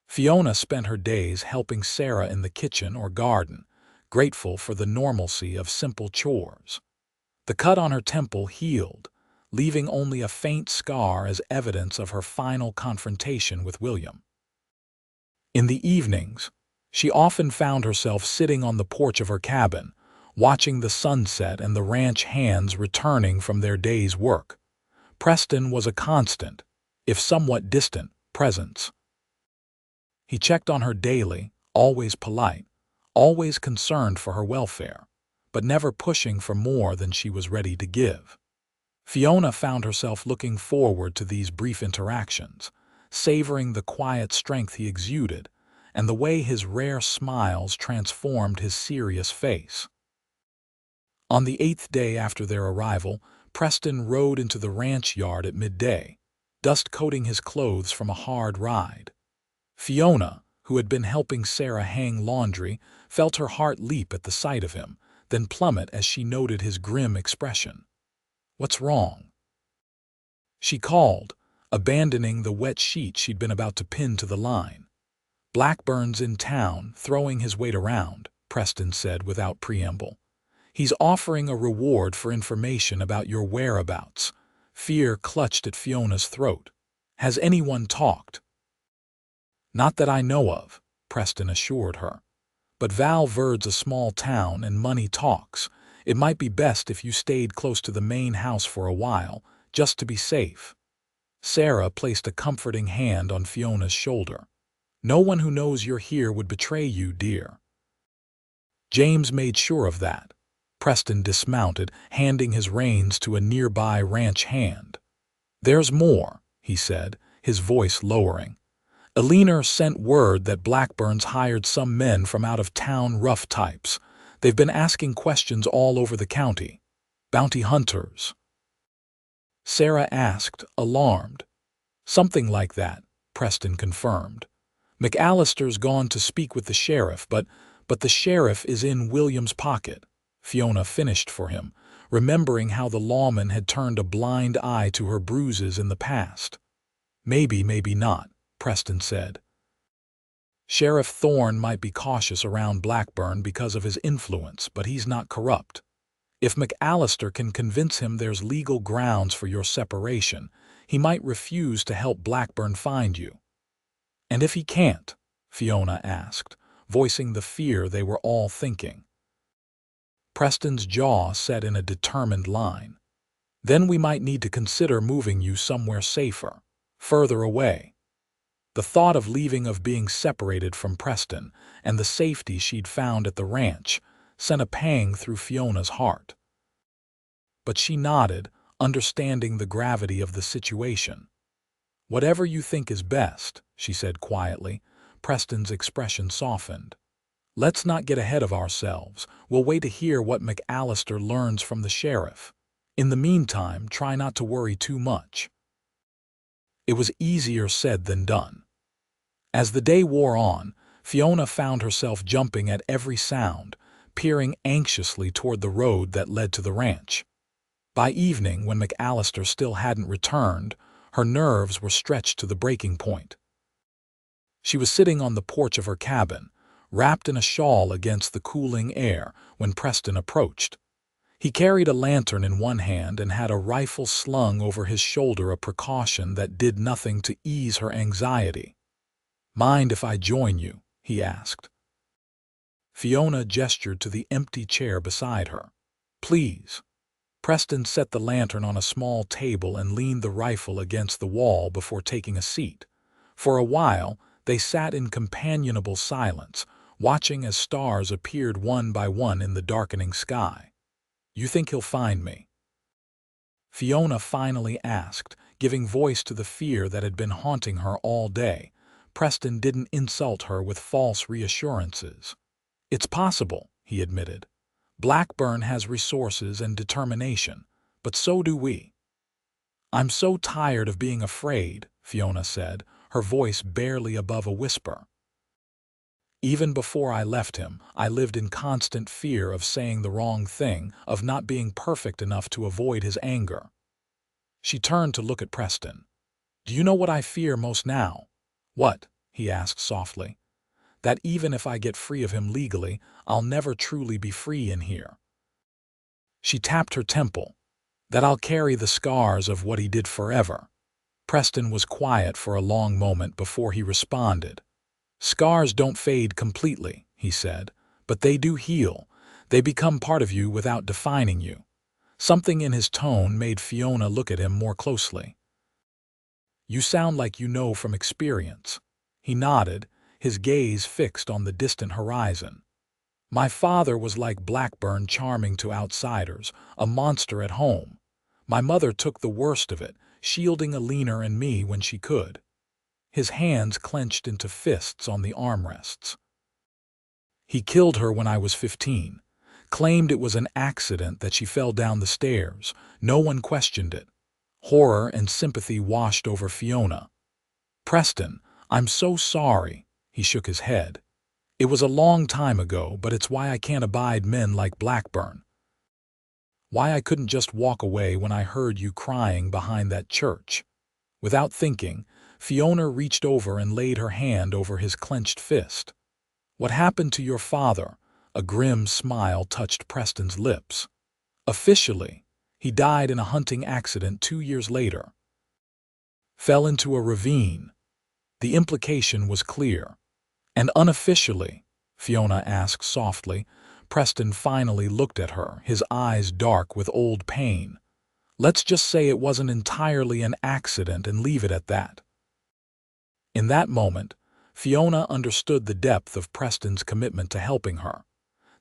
Fiona spent her days helping Sarah in the kitchen or garden, grateful for the normalcy of simple chores. The cut on her temple healed, leaving only a faint scar as evidence of her final confrontation with William. In the evenings, she often found herself sitting on the porch of her cabin, watching the sunset and the ranch hands returning from their day's work. Preston was a constant, if somewhat distant, presence. He checked on her daily, always polite, always concerned for her welfare, but never pushing for more than she was ready to give. Fiona found herself looking forward to these brief interactions, savoring the quiet strength he exuded and the way his rare smiles transformed his serious face. On the 8th day after their arrival, Preston rode into the ranch yard at midday, dust coating his clothes from a hard ride. Fiona, who had been helping Sarah hang laundry, felt her heart leap at the sight of him, then plummet as she noted his grim expression. "What's wrong?" she called, abandoning the wet sheet she'd been about to pin to the line. "Blackburn's in town, throwing his weight around," Preston said without preamble. "He's offering a reward for information about your whereabouts." Fear clutched at Fiona's throat. "Has anyone talked?" "Not that I know of," Preston assured her. "But Val Verd's a small town and money talks. It might be best if you stayed close to the main house for a while, just to be safe." Sarah placed a comforting hand on Fiona's shoulder. "No one who knows you're here would betray you, dear." James made sure of that. Preston dismounted, handing his reins to a nearby ranch hand. "There's more," he said, his voice lowering. "Eleanor sent word that Blackburn's hired some men from out-of-town rough types. They've been asking questions all over the county. Bounty hunters." Sarah asked, alarmed. "Something like that," Preston confirmed. "McAllister's gone to speak with the sheriff, but the sheriff is in William's pocket," Fiona finished for him, remembering how the lawman had turned a blind eye to her bruises in the past. "Maybe, maybe not," Preston said. "Sheriff Thorne might be cautious around Blackburn because of his influence, but he's not corrupt. If McAllister can convince him there's legal grounds for your separation, he might refuse to help Blackburn find you." "And if he can't?" Fiona asked, voicing the fear they were all thinking. Preston's jaw set in a determined line. "Then we might need to consider moving you somewhere safer, further away." The thought of being separated from Preston and the safety she'd found at the ranch sent a pang through Fiona's heart. But she nodded, understanding the gravity of the situation. "Whatever you think is best," she said quietly. Preston's expression softened. "Let's not get ahead of ourselves. We'll wait to hear what McAllister learns from the sheriff. In the meantime, try not to worry too much." It was easier said than done. As the day wore on, Fiona found herself jumping at every sound, peering anxiously toward the road that led to the ranch. By evening, when McAllister still hadn't returned, her nerves were stretched to the breaking point. She was sitting on the porch of her cabin, wrapped in a shawl against the cooling air, when Preston approached. He carried a lantern in one hand and had a rifle slung over his shoulder, a precaution that did nothing to ease her anxiety. "Mind if I join you?" he asked. Fiona gestured to the empty chair beside her. "Please." Preston set the lantern on a small table and leaned the rifle against the wall before taking a seat. For a while, they sat in companionable silence, watching as stars appeared one by one in the darkening sky. "You think he'll find me?" Fiona finally asked, giving voice to the fear that had been haunting her all day. Preston didn't insult her with false reassurances. "It's possible," he admitted. "Blackburn has resources and determination, but so do we." "I'm so tired of being afraid," Fiona said, her voice barely above a whisper. "Even before I left him, I lived in constant fear of saying the wrong thing, of not being perfect enough to avoid his anger." She turned to look at Preston. "Do you know what I fear most now?" "What?" he asked softly. "That even if I get free of him legally, I'll never truly be free in here." She tapped her temple. "That I'll carry the scars of what he did forever." Preston was quiet for a long moment before he responded. "Scars don't fade completely," he said, "but they do heal. They become part of you without defining you." Something in his tone made Fiona look at him more closely. "You sound like you know from experience." He nodded, his gaze fixed on the distant horizon. "My father was like Blackburn, charming to outsiders, a monster at home. My mother took the worst of it, shielding Alina and me when she could." His hands clenched into fists on the armrests. "He killed her when I was 15. Claimed it was an accident that she fell down the stairs. No one questioned it." Horror and sympathy washed over Fiona. "Preston, I'm so sorry." He shook his head. "It was a long time ago, but it's why I can't abide men like Blackburn. Why I couldn't just walk away when I heard you crying behind that church." Without thinking, Fiona reached over and laid her hand over his clenched fist. "What happened to your father?" A grim smile touched Preston's lips. "Officially, he died in a hunting accident 2 years later. Fell into a ravine." The implication was clear. "And unofficially?" Fiona asked softly. Preston finally looked at her, his eyes dark with old pain. "Let's just say it wasn't entirely an accident and leave it at that." In that moment, Fiona understood the depth of Preston's commitment to helping her.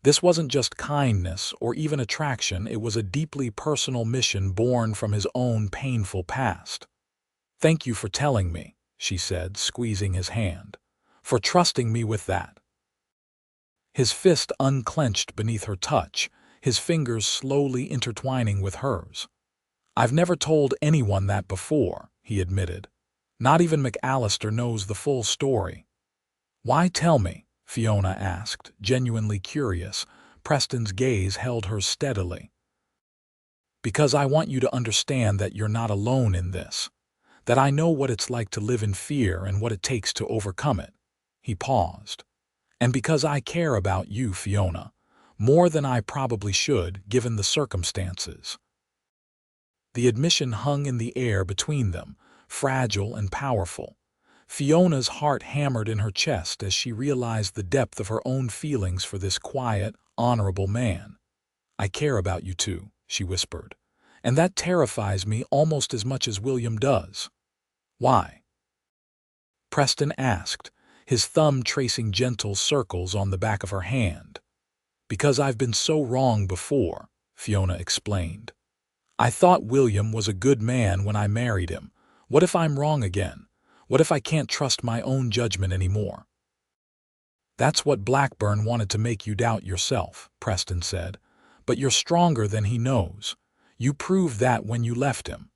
This wasn't just kindness or even attraction, it was a deeply personal mission born from his own painful past. "Thank you for telling me," she said, squeezing his hand. "For trusting me with that." His fist unclenched beneath her touch, his fingers slowly intertwining with hers. "I've never told anyone that before," he admitted. "Not even McAllister knows the full story." "Why tell me?" Fiona asked, genuinely curious. Preston's gaze held hers steadily. "Because I want you to understand that you're not alone in this. That I know what it's like to live in fear and what it takes to overcome it." He paused. "And because I care about you, Fiona, more than I probably should, given the circumstances." The admission hung in the air between them, fragile and powerful. Fiona's heart hammered in her chest as she realized the depth of her own feelings for this quiet, honorable man. "I care about you too," she whispered. "And that terrifies me almost as much as William does." "Why?" Preston asked, his thumb tracing gentle circles on the back of her hand. "Because I've been so wrong before," Fiona explained. "I thought William was a good man when I married him. What if I'm wrong again? What if I can't trust my own judgment anymore?" "That's what Blackburn wanted to make you doubt yourself," Preston said. "But you're stronger than he knows. You proved that when you left him."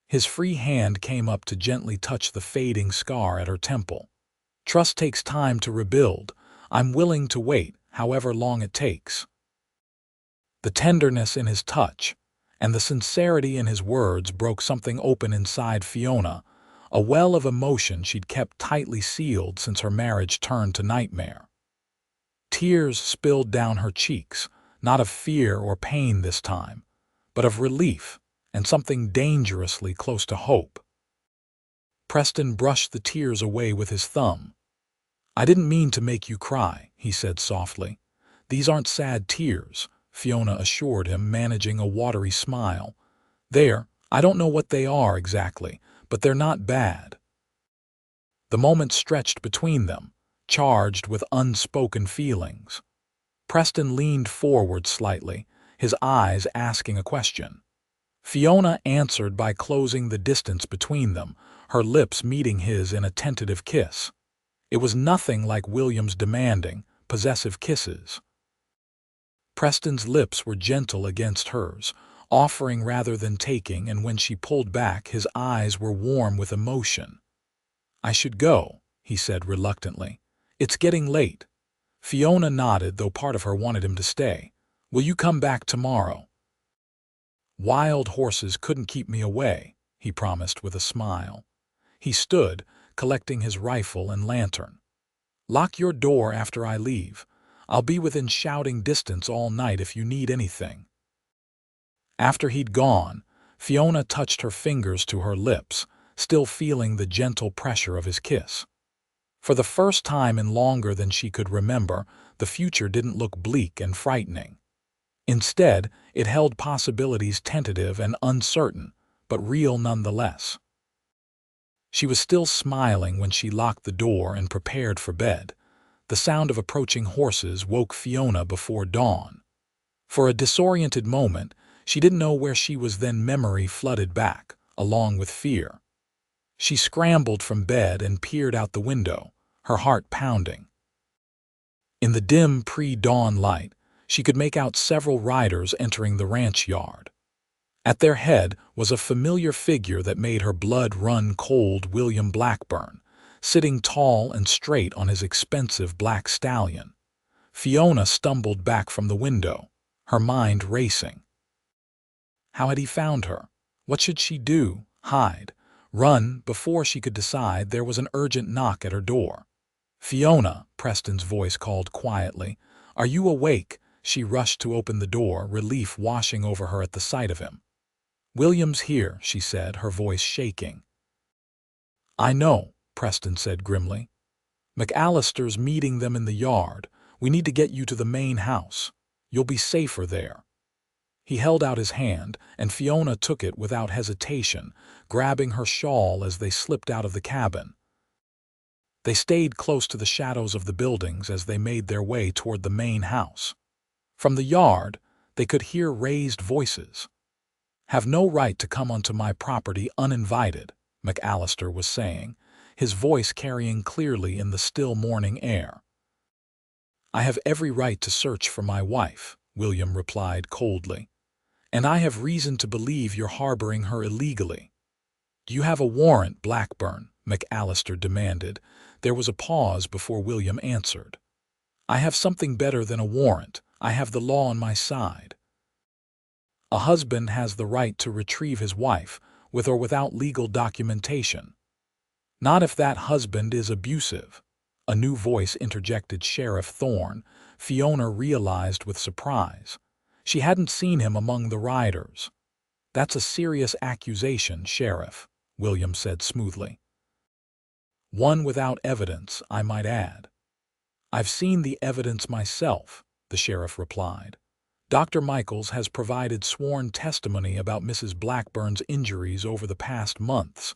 His free hand came up to gently touch the fading scar at her temple. "Trust takes time to rebuild. I'm willing to wait, however long it takes." The tenderness in his touch and the sincerity in his words broke something open inside Fiona, a well of emotion she'd kept tightly sealed since her marriage turned to nightmare. Tears spilled down her cheeks, not of fear or pain this time, but of relief and something dangerously close to hope. Preston brushed the tears away with his thumb. "I didn't mean to make you cry," he said softly. "These aren't sad tears," Fiona assured him, managing a watery smile. I don't know what they are exactly, but they're not bad." The moment stretched between them, charged with unspoken feelings. Preston leaned forward slightly, his eyes asking a question. Fiona answered by closing the distance between them, her lips meeting his in a tentative kiss. It was nothing like William's demanding, possessive kisses. Preston's lips were gentle against hers, offering rather than taking, and when she pulled back, his eyes were warm with emotion. "I should go," he said reluctantly. "It's getting late." Fiona nodded, though part of her wanted him to stay. "Will you come back tomorrow?" "Wild horses couldn't keep me away," he promised with a smile. He stood, collecting his rifle and lantern. "Lock your door after I leave. I'll be within shouting distance all night if you need anything." After he'd gone, Fiona touched her fingers to her lips, still feeling the gentle pressure of his kiss. For the first time in longer than she could remember, the future didn't look bleak and frightening. Instead, it held possibilities tentative and uncertain, but real nonetheless. She was still smiling when she locked the door and prepared for bed. The sound of approaching horses woke Fiona before dawn. For a disoriented moment, she didn't know where she was, then memory flooded back, along with fear. She scrambled from bed and peered out the window, her heart pounding. In the dim pre-dawn light, she could make out several riders entering the ranch yard. At their head was a familiar figure that made her blood run cold: William Blackburn, sitting tall and straight on his expensive black stallion. Fiona stumbled back from the window, her mind racing. How had he found her? What should she do? Hide? Run? Before she could decide, there was an urgent knock at her door. "Fiona," Preston's voice called quietly. "Are you awake?" She rushed to open the door, relief washing over her at the sight of him. "William's here," she said, her voice shaking. "I know," Preston said grimly. "McAllister's meeting them in the yard. We need to get you to the main house. You'll be safer there." He held out his hand, and Fiona took it without hesitation, grabbing her shawl as they slipped out of the cabin. They stayed close to the shadows of the buildings as they made their way toward the main house. From the yard, they could hear raised voices. "Have no right to come onto my property uninvited," McAllister was saying, his voice carrying clearly in the still morning air. "I have every right to search for my wife," William replied coldly. "And I have reason to believe you're harboring her illegally." "Do you have a warrant, Blackburn?" McAllister demanded. There was a pause before William answered. "I have something better than a warrant. I have the law on my side." "A husband has the right to retrieve his wife, with or without legal documentation." "Not if that husband is abusive," a new voice interjected. Sheriff Thorne. Fiona realized with surprise. She hadn't seen him among the riders. "That's a serious accusation, Sheriff," William said smoothly. "One without evidence, I might add." "I've seen the evidence myself," the sheriff replied. "Dr. Michaels has provided sworn testimony about Mrs. Blackburn's injuries over the past months,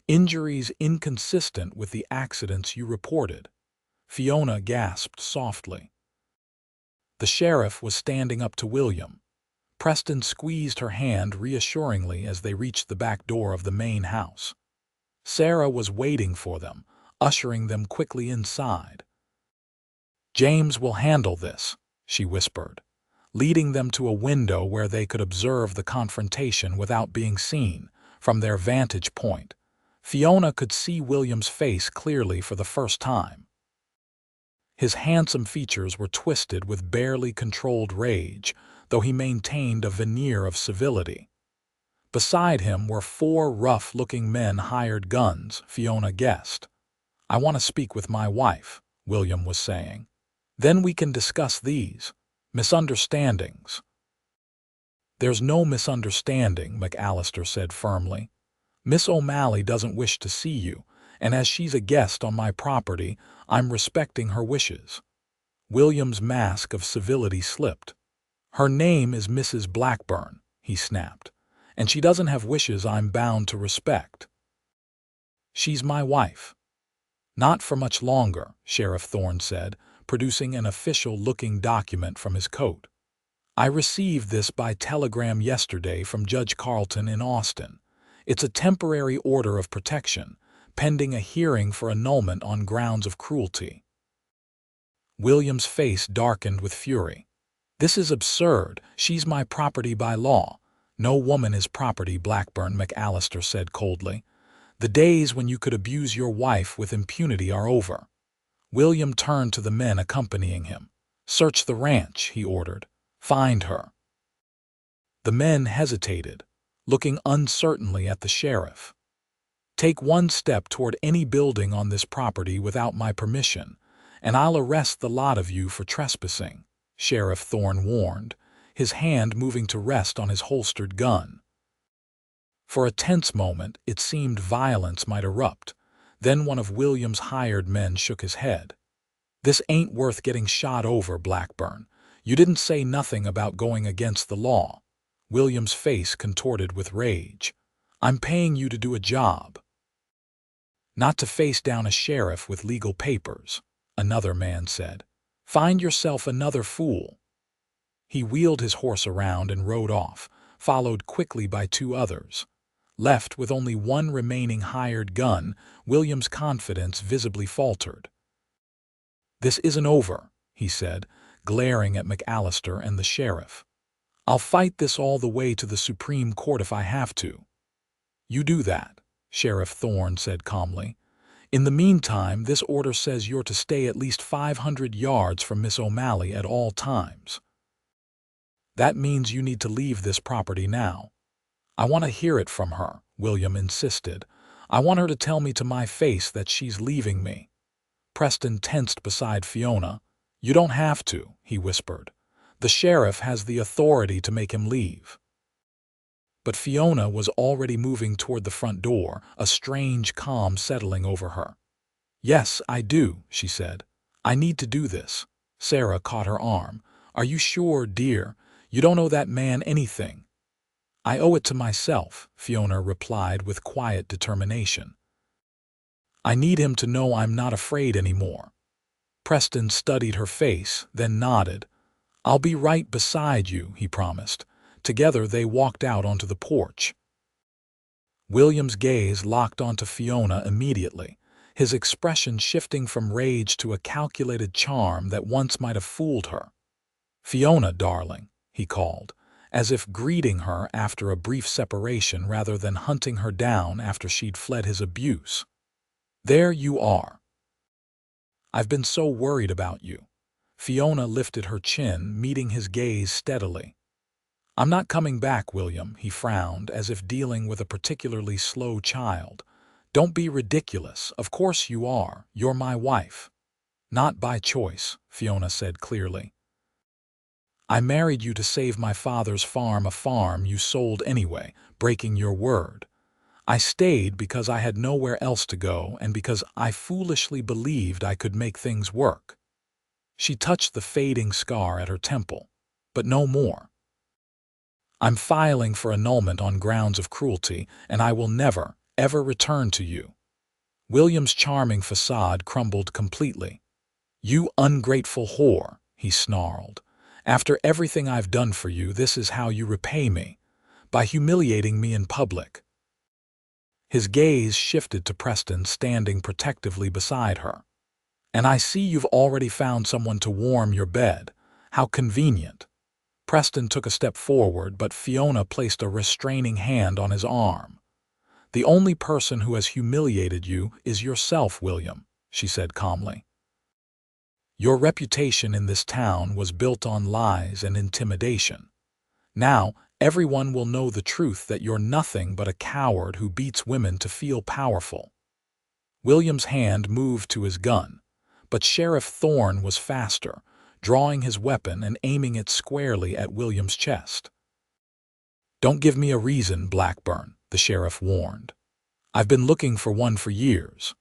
injuries inconsistent with the accidents you reported." Fiona gasped softly. The sheriff was standing up to William. Preston squeezed her hand reassuringly as they reached the back door of the main house. Sarah was waiting for them, ushering them quickly inside. "James will handle this," she whispered, leading them to a window where they could observe the confrontation without being seen. From their vantage point, Fiona could see William's face clearly for the first time. His handsome features were twisted with barely controlled rage, though he maintained a veneer of civility. Beside him were 4 rough-looking men, hired guns, Fiona guessed. "I want to speak with my wife," William was saying. "Then we can discuss these misunderstandings." "There's no misunderstanding," McAllister said firmly. "Miss O'Malley doesn't wish to see you, and as she's a guest on my property, I'm respecting her wishes." William's mask of civility slipped. "Her name is Mrs. Blackburn," he snapped, "and she doesn't have wishes I'm bound to respect." "She's my wife." "Not for much longer," Sheriff Thorne said, producing an official-looking document from his coat. "I received this by telegram yesterday from Judge Carlton in Austin. It's a temporary order of protection, pending a hearing for annulment on grounds of cruelty." William's face darkened with fury. "This is absurd. She's my property by law." "No woman is property," Blackburn McAllister said coldly. "The days when you could abuse your wife with impunity are over." William turned to the men accompanying him. "Search the ranch," he ordered. "Find her." The men hesitated, looking uncertainly at the sheriff. "Take one step toward any building on this property without my permission, and I'll arrest the lot of you for trespassing," Sheriff Thorne warned, his hand moving to rest on his holstered gun. For a tense moment, it seemed violence might erupt. Then one of William's hired men shook his head. "This ain't worth getting shot over, Blackburn. You didn't say nothing about going against the law." William's face contorted with rage. "I'm paying you to do a job, not to face down a sheriff with legal papers," another man said. "Find yourself another fool." He wheeled his horse around and rode off, followed quickly by two others. Left with only one remaining hired gun, William's confidence visibly faltered. "This isn't over," he said, glaring at McAllister and the sheriff. "I'll fight this all the way to the Supreme Court if I have to." "You do that," Sheriff Thorne said calmly. "In the meantime, this order says you're to stay at least 500 yards from Miss O'Malley at all times. That means you need to leave this property now." "I want to hear it from her," William insisted. "I want her to tell me to my face that she's leaving me." Preston tensed beside Fiona. "You don't have to," he whispered. "The sheriff has the authority to make him leave." But Fiona was already moving toward the front door, a strange calm settling over her. "Yes, I do," she said. "I need to do this." Sarah caught her arm. "Are you sure, dear? You don't owe that man anything." "I owe it to myself," Fiona replied with quiet determination. "I need him to know I'm not afraid anymore." Preston studied her face, then nodded. "I'll be right beside you," he promised. Together they walked out onto the porch. William's gaze locked onto Fiona immediately, his expression shifting from rage to a calculated charm that once might have fooled her. "Fiona, darling," he called, as if greeting her after a brief separation rather than hunting her down after she'd fled his abuse. "There you are. I've been so worried about you." Fiona lifted her chin, meeting his gaze steadily. "I'm not coming back, William," he frowned, as if dealing with a particularly slow child. "Don't be ridiculous. Of course you are. You're my wife." "Not by choice," Fiona said clearly. "I married you to save my father's farm, a farm you sold anyway, breaking your word. I stayed because I had nowhere else to go and because I foolishly believed I could make things work." She touched the fading scar at her temple, but no more. "I'm filing for annulment on grounds of cruelty, and I will never, ever return to you." William's charming facade crumbled completely. "You ungrateful whore," he snarled. "After everything I've done for you, this is how you repay me, by humiliating me in public." His gaze shifted to Preston standing protectively beside her. "And I see you've already found someone to warm your bed. How convenient." Preston took a step forward, but Fiona placed a restraining hand on his arm. "The only person who has humiliated you is yourself, William," she said calmly. "Your reputation in this town was built on lies and intimidation. Now, everyone will know the truth that you're nothing but a coward who beats women to feel powerful." William's hand moved to his gun, but Sheriff Thorne was faster, drawing his weapon and aiming it squarely at William's chest. "Don't give me a reason, Blackburn," the sheriff warned. "I've been looking for one for years."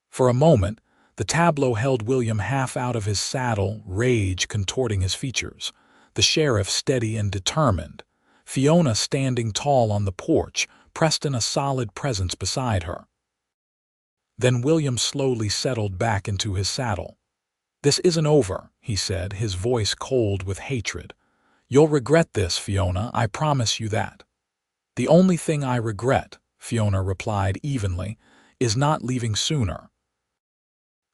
For a moment, the tableau held William half out of his saddle, rage contorting his features, the sheriff steady and determined, Fiona standing tall on the porch, Preston a solid presence beside her. Then William slowly settled back into his saddle. "This isn't over," he said, his voice cold with hatred. "You'll regret this, Fiona, I promise you that." "The only thing I regret," Fiona replied evenly, is not leaving sooner.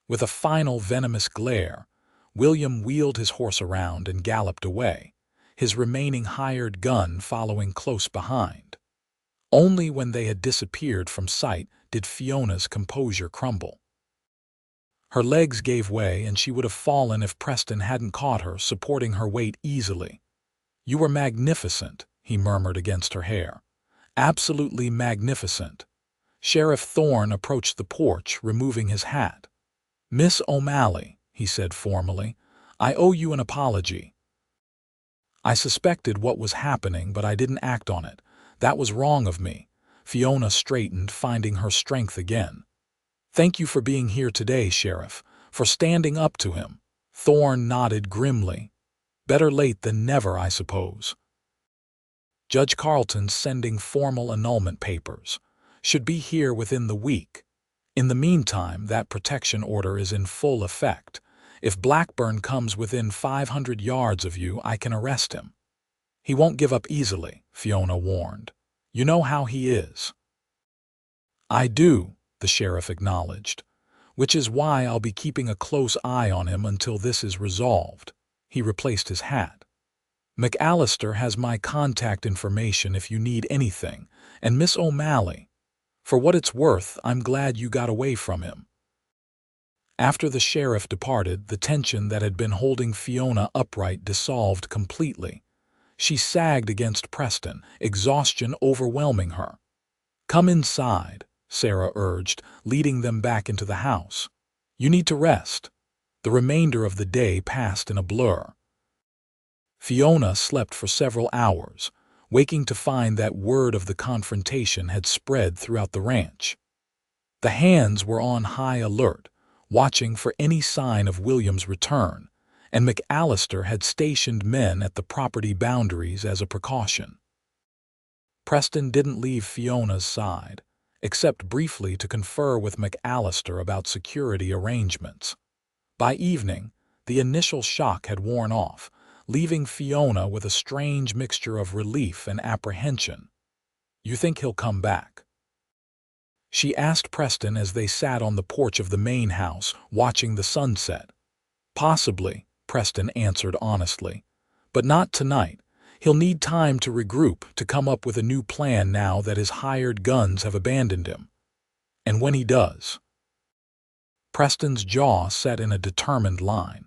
With a final venomous glare, William wheeled his horse around and galloped away, his remaining hired gun following close behind. Only when they had disappeared from sight did Fiona's composure crumble. Her legs gave way and she would have fallen if Preston hadn't caught her, supporting her weight easily. "You were magnificent," he murmured against her hair. "Absolutely magnificent." Sheriff Thorne approached the porch, removing his hat. "Miss O'Malley," he said formally, "I owe you an apology. I suspected what was happening, but I didn't act on it. That was wrong of me." Fiona straightened, finding her strength again. "Thank you for being here today, Sheriff, for standing up to him." Thorne nodded grimly. "Better late than never, I suppose." "Judge Carleton's sending formal annulment papers. Should be here within the week. In the meantime, that protection order is in full effect. If Blackburn comes within 500 yards of you, I can arrest him." "He won't give up easily," Fiona warned. "You know how he is." "I do," the sheriff acknowledged, "which is why I'll be keeping a close eye on him until this is resolved." He replaced his hat. "McAllister has my contact information if you need anything, and Miss O'Malley. For what it's worth, I'm glad you got away from him." After the sheriff departed, the tension that had been holding Fiona upright dissolved completely. She sagged against Preston, exhaustion overwhelming her. "Come inside," Sarah urged, leading them back into the house. "You need to rest." The remainder of the day passed in a blur. Fiona slept for several hours, waking to find that word of the confrontation had spread throughout the ranch. The hands were on high alert, watching for any sign of William's return, and McAllister had stationed men at the property boundaries as a precaution. Preston didn't leave Fiona's side, except briefly to confer with McAllister about security arrangements. By evening, the initial shock had worn off, leaving Fiona with a strange mixture of relief and apprehension. "You think he'll come back?" she asked Preston as they sat on the porch of the main house, watching the sunset. "Possibly," Preston answered honestly. "But not tonight. He'll need time to regroup, to come up with a new plan now that his hired guns have abandoned him. And when he does..." Preston's jaw set in a determined line.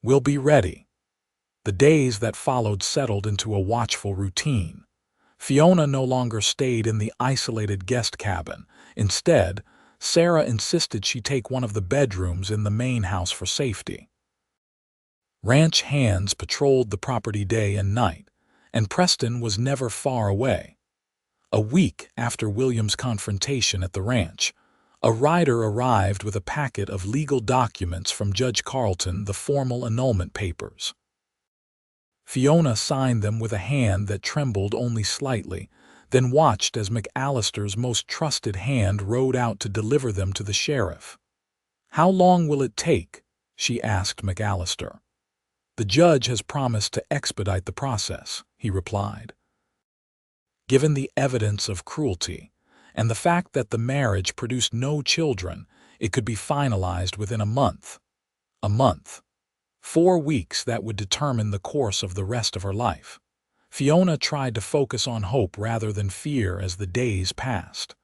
"We'll be ready." The days that followed settled into a watchful routine. Fiona no longer stayed in the isolated guest cabin. Instead, Sarah insisted she take one of the bedrooms in the main house for safety. Ranch hands patrolled the property day and night, and Preston was never far away. A week after William's confrontation at the ranch, a rider arrived with a packet of legal documents from Judge Carleton, the formal annulment papers. Fiona signed them with a hand that trembled only slightly, then watched as McAllister's most trusted hand rode out to deliver them to the sheriff. "How long will it take?" she asked McAllister. "The judge has promised to expedite the process," he replied. Given the evidence of cruelty, and the fact that the marriage produced no children, it could be finalized within a month. A month. 4 weeks that would determine the course of the rest of her life. Fiona tried to focus on hope rather than fear as the days passed.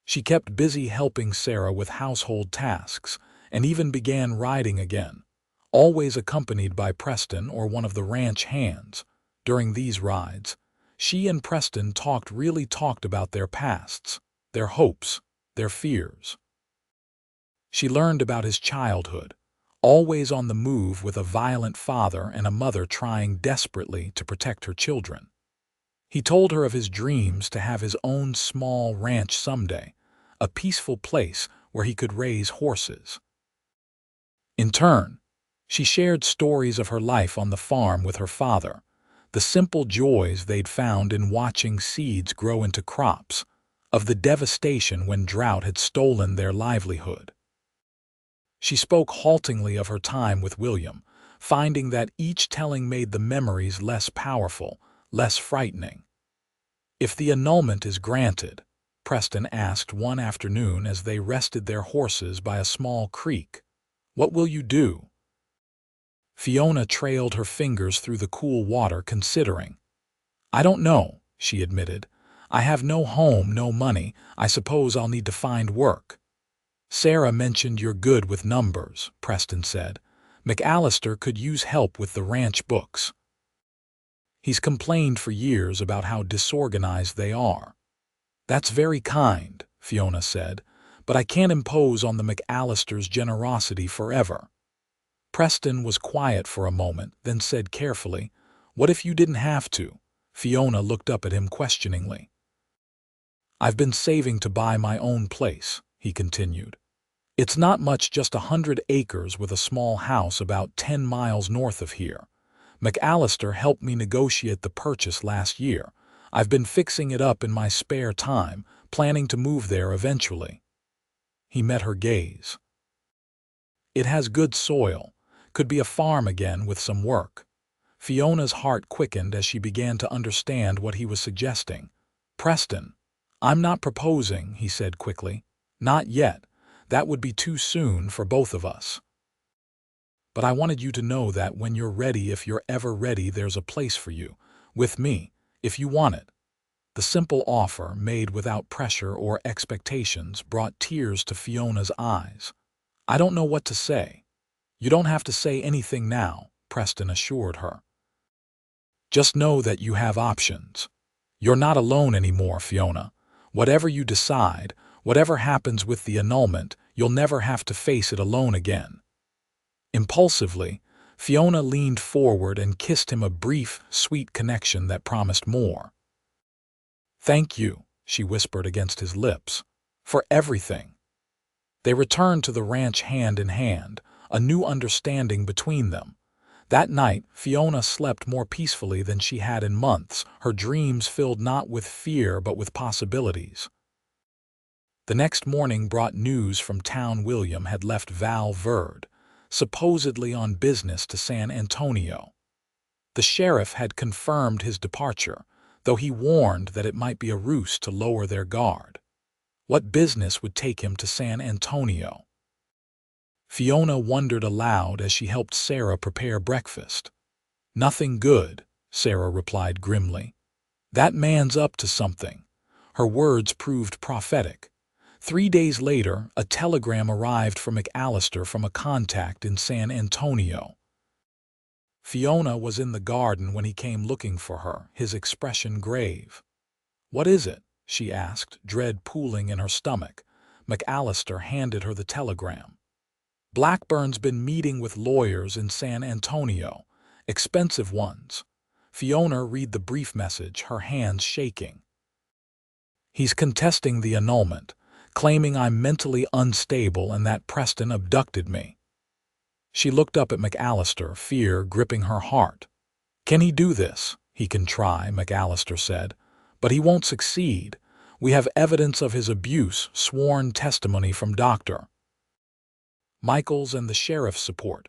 She kept busy helping Sarah with household tasks, and even began riding again, always accompanied by Preston or one of the ranch hands. During these rides, she and Preston talked about their pasts, their hopes, their fears. She learned about his childhood, always on the move with a violent father and a mother trying desperately to protect her children. He told her of his dreams to have his own small ranch someday, a peaceful place where he could raise horses. In turn, she shared stories of her life on the farm with her father, the simple joys they'd found in watching seeds grow into crops, of the devastation when drought had stolen their livelihood. She spoke haltingly of her time with William, finding that each telling made the memories less powerful, less frightening. "If the annulment is granted," Preston asked one afternoon as they rested their horses by a small creek. "What will you do?" Fiona trailed her fingers through the cool water, considering. "I don't know," she admitted. "I have no home, no money. I suppose I'll need to find work." "Sarah mentioned you're good with numbers," Preston said. "McAllister could use help with the ranch books. He's complained for years about how disorganized they are." "That's very kind," Fiona said, "but I can't impose on the McAllisters' generosity forever." Preston was quiet for a moment, then said carefully, "What if you didn't have to?" Fiona looked up at him questioningly. "I've been saving to buy my own place," he continued. "It's not much, just 100 acres with a small house about 10 miles north of here. McAllister helped me negotiate the purchase last year. I've been fixing it up in my spare time, planning to move there eventually." He met her gaze. "It has good soil. Could be a farm again with some work." Fiona's heart quickened as she began to understand what he was suggesting. "Preston, I'm not proposing," he said quickly. "Not yet. That would be too soon for both of us. But I wanted you to know that when you're ready, if you're ever ready, there's a place for you, with me, if you want it." The simple offer, made without pressure or expectations, brought tears to Fiona's eyes. "I don't know what to say." "You don't have to say anything now," Preston assured her. "Just know that you have options. You're not alone anymore, Fiona. Whatever you decide, whatever happens with the annulment, you'll never have to face it alone again." Impulsively, Fiona leaned forward and kissed him, a brief, sweet connection that promised more. "Thank you," she whispered against his lips, "for everything." They returned to the ranch hand in hand, a new understanding between them. That night, Fiona slept more peacefully than she had in months, her dreams filled not with fear but with possibilities. The next morning brought news from town. William had left Val Verde, supposedly on business, to San Antonio. The sheriff had confirmed his departure, though he warned that it might be a ruse to lower their guard. What business would take him to San Antonio? Fiona wondered aloud as she helped Sarah prepare breakfast. "Nothing good," Sarah replied grimly. "That man's up to something." Her words proved prophetic. 3 days later, a telegram arrived from McAllister from a contact in San Antonio. Fiona was in the garden when he came looking for her, his expression grave. "What is it?" she asked, dread pooling in her stomach. McAllister handed her the telegram. "Blackburn's been meeting with lawyers in San Antonio, expensive ones." Fiona read the brief message, her hands shaking. "He's contesting the annulment, claiming I'm mentally unstable and that Preston abducted me." She looked up at McAllister, fear gripping her heart. "Can he do this?" "He can try," McAllister said, "but he won't succeed. We have evidence of his abuse, sworn testimony from Dr. Michaels and the sheriff's support.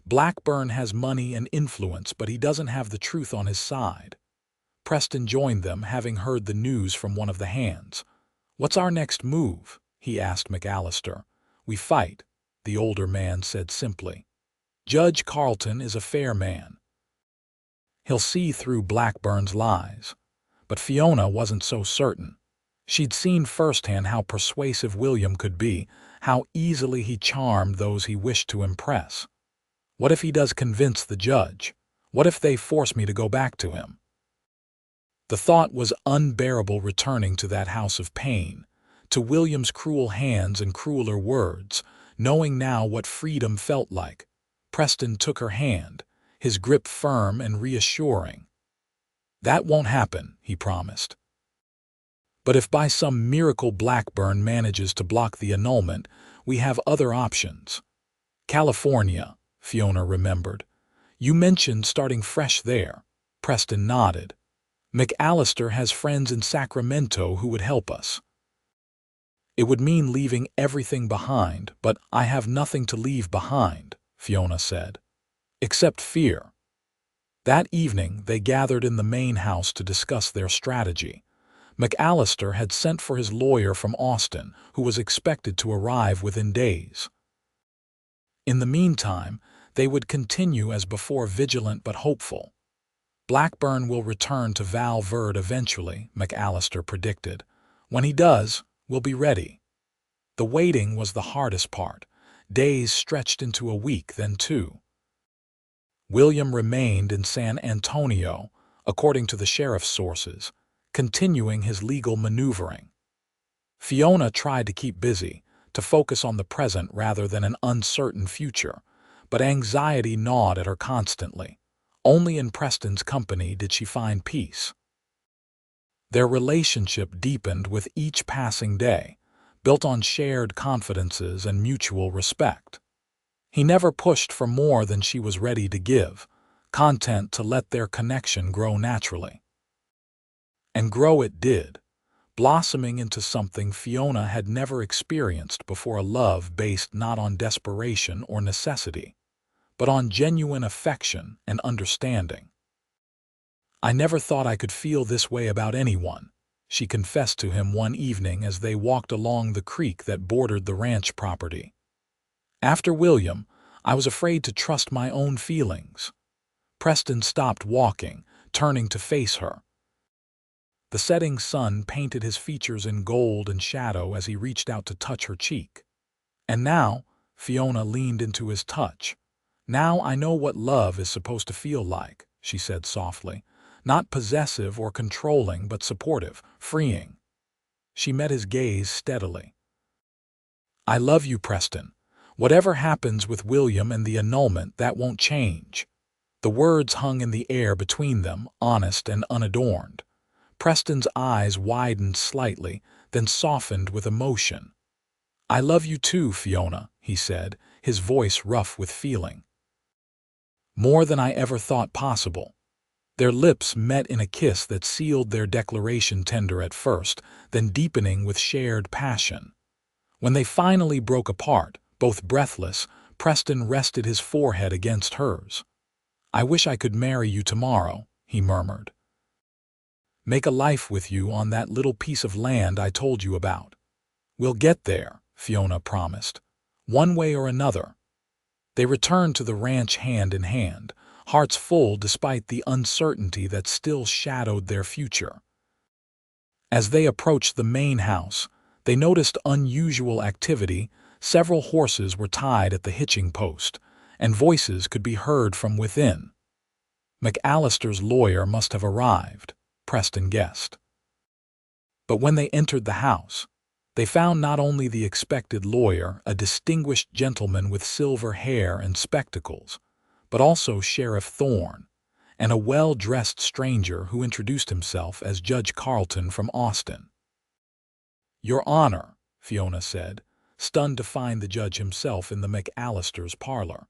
Blackburn has money and influence, but he doesn't have the truth on his side." Preston joined them, having heard the news from one of the hands. "What's our next move?" he asked McAllister. "We fight," the older man said simply. "Judge Carlton is a fair man. He'll see through Blackburn's lies." But Fiona wasn't so certain. She'd seen firsthand how persuasive William could be, how easily he charmed those he wished to impress. "What if he does convince the judge? What if they force me to go back to him?" The thought was unbearable, returning to that house of pain, to William's cruel hands and crueler words, knowing now what freedom felt like. Preston took her hand, his grip firm and reassuring. "That won't happen," he promised. "But if by some miracle Blackburn manages to block the annulment, we have other options." "California," Fiona remembered. "You mentioned starting fresh there." Preston nodded. "McAllister has friends in Sacramento who would help us." "It would mean leaving everything behind, but I have nothing to leave behind," Fiona said. "Except fear." That evening, they gathered in the main house to discuss their strategy. McAllister had sent for his lawyer from Austin, who was expected to arrive within days. In the meantime, they would continue as before, vigilant but hopeful. Blackburn will return to Val Verde eventually, McAllister predicted. When he does, we'll be ready. The waiting was the hardest part. Days stretched into a week, then two. William remained in San Antonio, according to the sheriff's sources, continuing his legal maneuvering. Fiona tried to keep busy, to focus on the present rather than an uncertain future, but anxiety gnawed at her constantly. Only in Preston's company did she find peace. Their relationship deepened with each passing day, built on shared confidences and mutual respect. He never pushed for more than she was ready to give, content to let their connection grow naturally. And grow it did, blossoming into something Fiona had never experienced before, a love based not on desperation or necessity, but on genuine affection and understanding. "I never thought I could feel this way about anyone," she confessed to him one evening as they walked along the creek that bordered the ranch property. "After William, I was afraid to trust my own feelings." Preston stopped walking, turning to face her. The setting sun painted his features in gold and shadow as he reached out to touch her cheek. "And now," Fiona leaned into his touch, "now I know what love is supposed to feel like," she said softly. "Not possessive or controlling, but supportive, freeing." She met his gaze steadily. "I love you, Preston. Whatever happens with William and the annulment, that won't change." The words hung in the air between them, honest and unadorned. Preston's eyes widened slightly, then softened with emotion. "I love you too, Fiona," he said, his voice rough with feeling. "More than I ever thought possible." Their lips met in a kiss that sealed their declaration, tender at first, then deepening with shared passion. When they finally broke apart, both breathless, Preston rested his forehead against hers. "I wish I could marry you tomorrow," he murmured. "Make a life with you on that little piece of land I told you about." "We'll get there," Fiona promised. "One way or another." They returned to the ranch hand in hand, hearts full despite the uncertainty that still shadowed their future. As they approached the main house, they noticed unusual activity. Several horses were tied at the hitching post, and voices could be heard from within. McAllister's lawyer must have arrived, Preston guessed. But when they entered the house, they found not only the expected lawyer, a distinguished gentleman with silver hair and spectacles, but also Sheriff Thorne, and a well-dressed stranger who introduced himself as Judge Carleton from Austin. "Your Honor," Fiona said, stunned to find the judge himself in the McAllisters' parlor.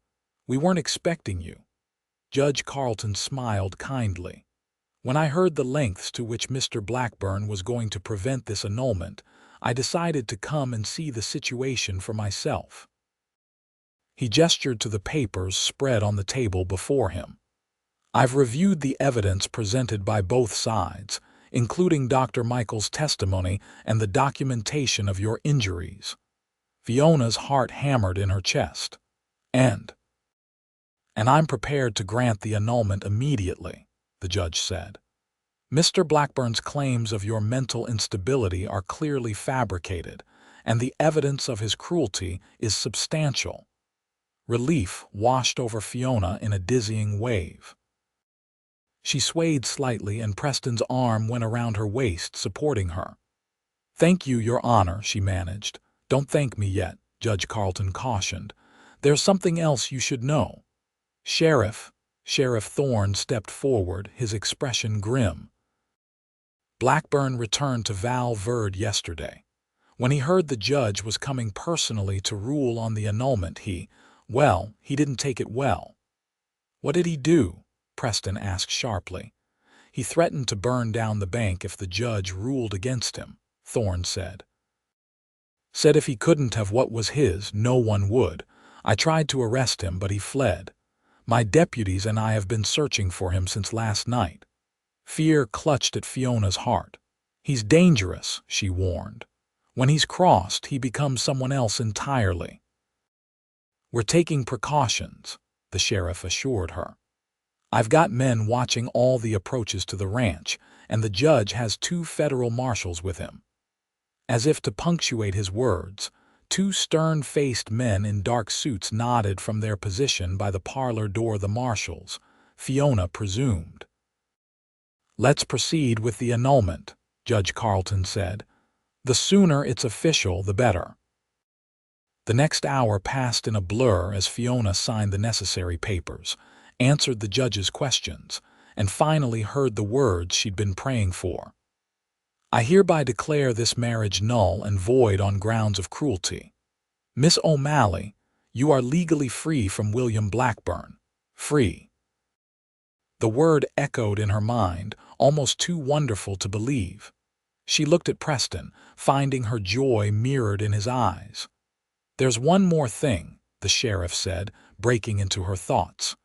"We weren't expecting you." Judge Carleton smiled kindly. "When I heard the lengths to which Mr. Blackburn was going to prevent this annulment, I decided to come and see the situation for myself." He gestured to the papers spread on the table before him. "I've reviewed the evidence presented by both sides, including Dr. Michael's testimony and the documentation of your injuries." Fiona's heart hammered in her chest. And I'm prepared to grant the annulment immediately," the judge said. "Mr. Blackburn's claims of your mental instability are clearly fabricated, and the evidence of his cruelty is substantial." Relief washed over Fiona in a dizzying wave. She swayed slightly, and Preston's arm went around her waist, supporting her. "Thank you, Your Honor," she managed. "Don't thank me yet," Judge Carleton cautioned. "There's something else you should know." Sheriff Thorne stepped forward, his expression grim. "Blackburn returned to Val Verde yesterday. When he heard the judge was coming personally to rule on the annulment, he didn't take it well." "What did he do?" Preston asked sharply. "He threatened to burn down the bank if the judge ruled against him," Thorne said. "Said if he couldn't have what was his, no one would. I tried to arrest him, but he fled. My deputies and I have been searching for him since last night." Fear clutched at Fiona's heart. He's dangerous, she warned. When he's crossed, he becomes someone else entirely. We're taking precautions, the sheriff assured her. I've got men watching all the approaches to the ranch, and the judge has 2 federal marshals with him. As if to punctuate his words, 2 stern-faced men in dark suits nodded from their position by the parlor door. The marshals, Fiona presumed. Let's proceed with the annulment, Judge Carlton said. The sooner it's official, the better. The next hour passed in a blur as Fiona signed the necessary papers, answered the judge's questions, and finally heard the words she'd been praying for. I hereby declare this marriage null and void on grounds of cruelty. Miss O'Malley, you are legally free from William Blackburn. Free. The word echoed in her mind, almost too wonderful to believe. She looked at Preston, finding her joy mirrored in his eyes. There's one more thing, the sheriff said, breaking into her thoughts.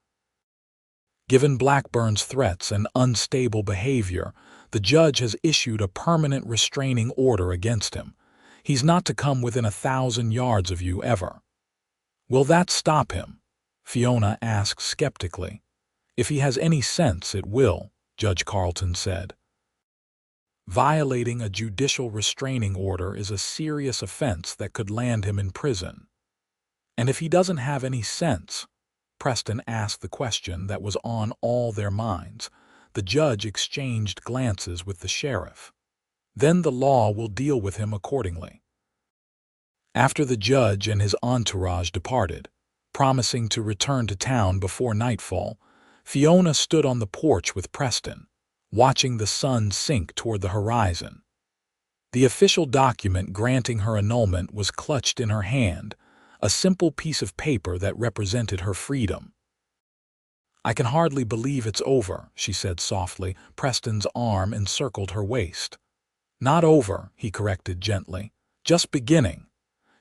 Given Blackburn's threats and unstable behavior, the judge has issued a permanent restraining order against him. He's not to come within 1,000 yards of you ever. Will that stop him? Fiona asked skeptically. If he has any sense, it will, Judge Carlton said. Violating a judicial restraining order is a serious offense that could land him in prison. And if he doesn't have any sense, Preston asked the question that was on all their minds. The judge exchanged glances with the sheriff. Then the law will deal with him accordingly. After the judge and his entourage departed, promising to return to town before nightfall, Fiona stood on the porch with Preston, watching the sun sink toward the horizon. The official document granting her annulment was clutched in her hand, a simple piece of paper that represented her freedom. I can hardly believe it's over, she said softly. Preston's arm encircled her waist. Not over, he corrected gently. Just beginning.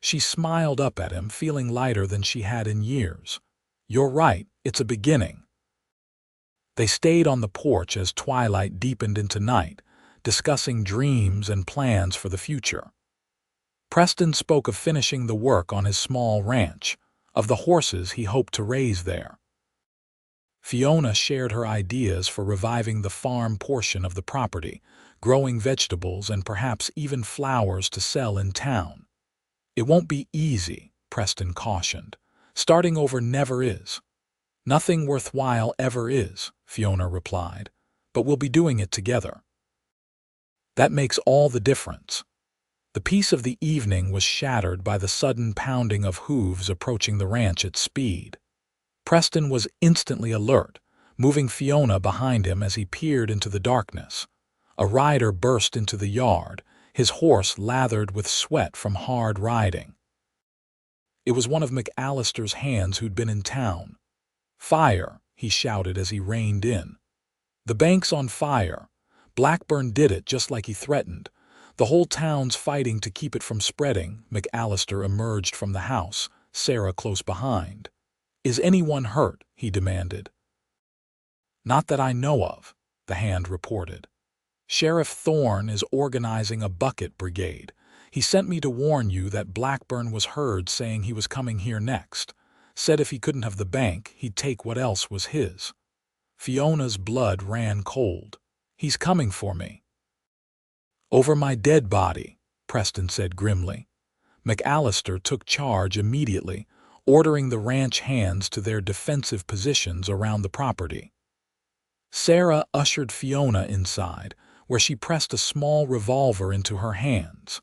She smiled up at him, feeling lighter than she had in years. You're right, it's a beginning. They stayed on the porch as twilight deepened into night, discussing dreams and plans for the future. Preston spoke of finishing the work on his small ranch, of the horses he hoped to raise there. Fiona shared her ideas for reviving the farm portion of the property, growing vegetables and perhaps even flowers to sell in town. It won't be easy, Preston cautioned. Starting over never is. Nothing worthwhile ever is, Fiona replied, but we'll be doing it together. That makes all the difference. The peace of the evening was shattered by the sudden pounding of hooves approaching the ranch at speed. Preston was instantly alert, moving Fiona behind him as he peered into the darkness. A rider burst into the yard, his horse lathered with sweat from hard riding. It was one of McAllister's hands who'd been in town. Fire, he shouted as he reined in. The bank's on fire. Blackburn did it just like he threatened. The whole town's fighting to keep it from spreading. McAllister emerged from the house, Sarah close behind. Is anyone hurt? He demanded. Not that I know of, the hand reported. Sheriff Thorne is organizing a bucket brigade. He sent me to warn you that Blackburn was heard saying he was coming here next. Said if he couldn't have the bank, he'd take what else was his. Fiona's blood ran cold. He's coming for me. Over my dead body, Preston said grimly. McAllister took charge immediately, ordering the ranch hands to their defensive positions around the property. Sarah ushered Fiona inside, where she pressed a small revolver into her hands.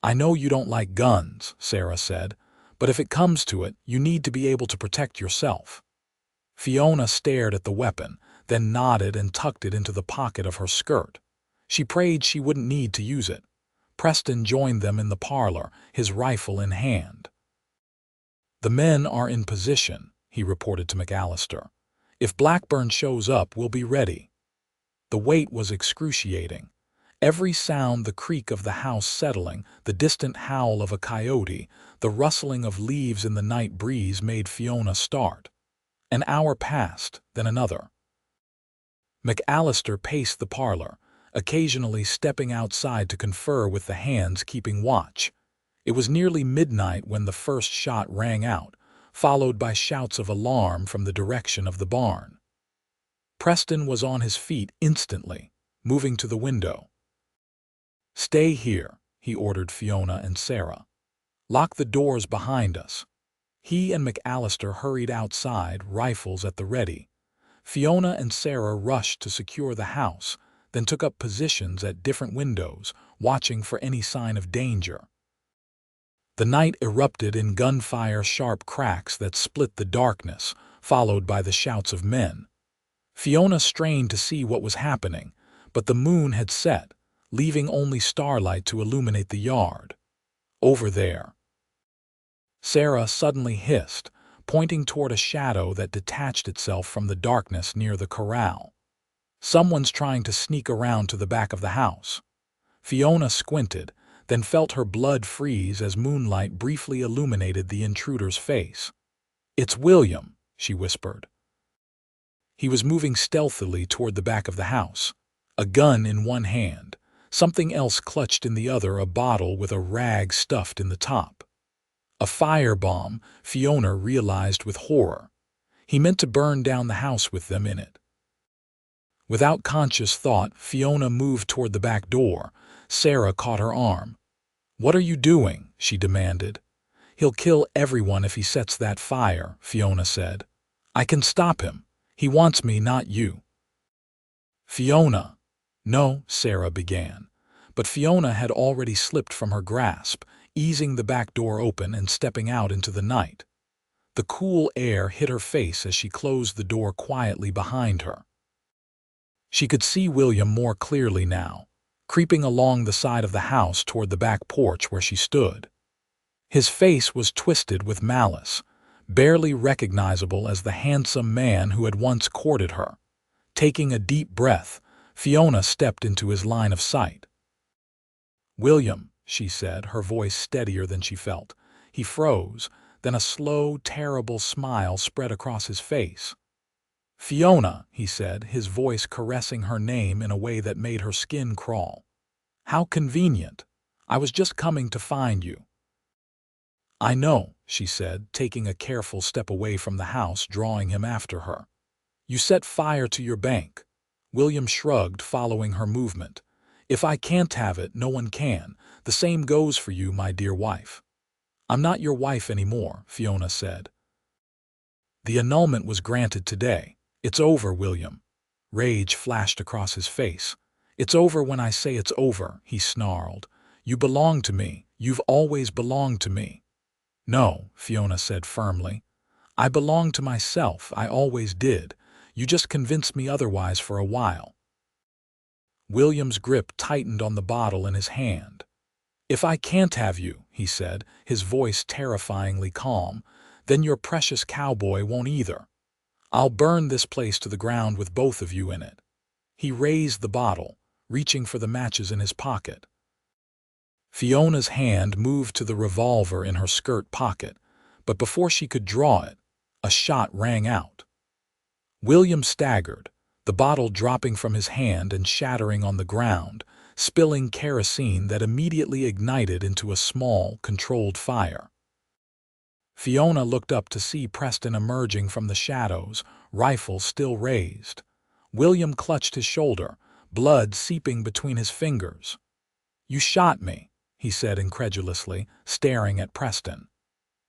I know you don't like guns, Sarah said, but if it comes to it, you need to be able to protect yourself. Fiona stared at the weapon, then nodded and tucked it into the pocket of her skirt. She prayed she wouldn't need to use it. Preston joined them in the parlor, his rifle in hand. The men are in position, he reported to McAllister. If Blackburn shows up, we'll be ready. The wait was excruciating. Every sound, the creak of the house settling, the distant howl of a coyote, the rustling of leaves in the night breeze made Fiona start. An hour passed, then another. McAllister paced the parlor, occasionally stepping outside to confer with the hands keeping watch. It was nearly midnight when the first shot rang out, followed by shouts of alarm from the direction of the barn. Preston was on his feet instantly, moving to the window. "Stay here," he ordered Fiona and Sarah. "Lock the doors behind us." He and McAllister hurried outside, rifles at the ready. Fiona and Sarah rushed to secure the house, then took up positions at different windows, watching for any sign of danger. The night erupted in gunfire, sharp cracks that split the darkness, followed by the shouts of men. Fiona strained to see what was happening, but the moon had set, leaving only starlight to illuminate the yard. "Over there," Sarah suddenly hissed, pointing toward a shadow that detached itself from the darkness near the corral. "Someone's trying to sneak around to the back of the house." Fiona squinted, then felt her blood freeze as moonlight briefly illuminated the intruder's face. "It's William," she whispered. He was moving stealthily toward the back of the house, a gun in one hand, something else clutched in the other, a bottle with a rag stuffed in the top. A firebomb, Fiona realized with horror. He meant to burn down the house with them in it. Without conscious thought, Fiona moved toward the back door. Sarah caught her arm. "What are you doing?" she demanded. "He'll kill everyone if he sets that fire," Fiona said. "I can stop him. He wants me, not you." "Fiona." "No," Sarah began. But Fiona had already slipped from her grasp, easing the back door open and stepping out into the night. The cool air hit her face as she closed the door quietly behind her. She could see William more clearly now, creeping along the side of the house toward the back porch where she stood. His face was twisted with malice, barely recognizable as the handsome man who had once courted her. Taking a deep breath, Fiona stepped into his line of sight. "William," she said, her voice steadier than she felt. He froze, then a slow, terrible smile spread across his face. "Fiona," he said, his voice caressing her name in a way that made her skin crawl. "How convenient. I was just coming to find you." "I know," she said, taking a careful step away from the house, drawing him after her. "You set fire to your bank." William shrugged, following her movement. "If I can't have it, no one can. The same goes for you, my dear wife." "I'm not your wife anymore," Fiona said. "The annulment was granted today. It's over, William." Rage flashed across his face. "It's over when I say it's over," he snarled. "You belong to me. You've always belonged to me." "No," Fiona said firmly. "I belong to myself. I always did. You just convinced me otherwise for a while." William's grip tightened on the bottle in his hand. "If I can't have you," he said, his voice terrifyingly calm, "then your precious Cowboy won't either. I'll burn this place to the ground with both of you in it." He raised the bottle, reaching for the matches in his pocket. Fiona's hand moved to the revolver in her skirt pocket, but before she could draw it, a shot rang out. William staggered, the bottle dropping from his hand and shattering on the ground, spilling kerosene that immediately ignited into a small, controlled fire. Fiona looked up to see Preston emerging from the shadows, rifle still raised. William clutched his shoulder, blood seeping between his fingers. "You shot me," he said incredulously, staring at Preston.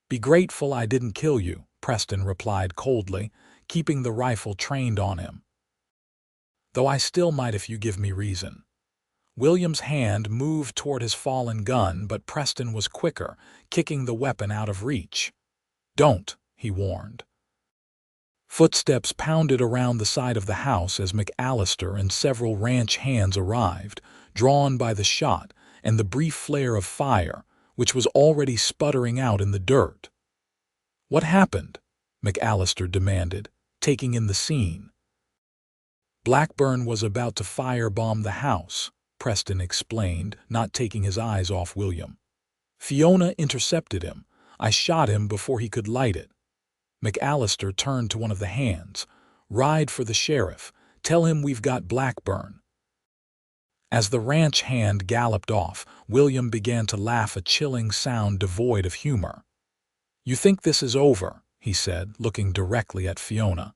"Be grateful I didn't kill you," Preston replied coldly, keeping the rifle trained on him. "Though I still might if you give me reason." William's hand moved toward his fallen gun, but Preston was quicker, kicking the weapon out of reach. "Don't," he warned. Footsteps pounded around the side of the house as McAllister and several ranch hands arrived, drawn by the shot and the brief flare of fire, which was already sputtering out in the dirt. "What happened?" McAllister demanded, taking in the scene. "Blackburn was about to firebomb the house," Preston explained, not taking his eyes off William. "Fiona intercepted him. I shot him before he could light it." McAllister turned to one of the hands. "Ride for the sheriff. Tell him we've got Blackburn." As the ranch hand galloped off, William began to laugh, a chilling sound devoid of humor. "You think this is over," he said, looking directly at Fiona.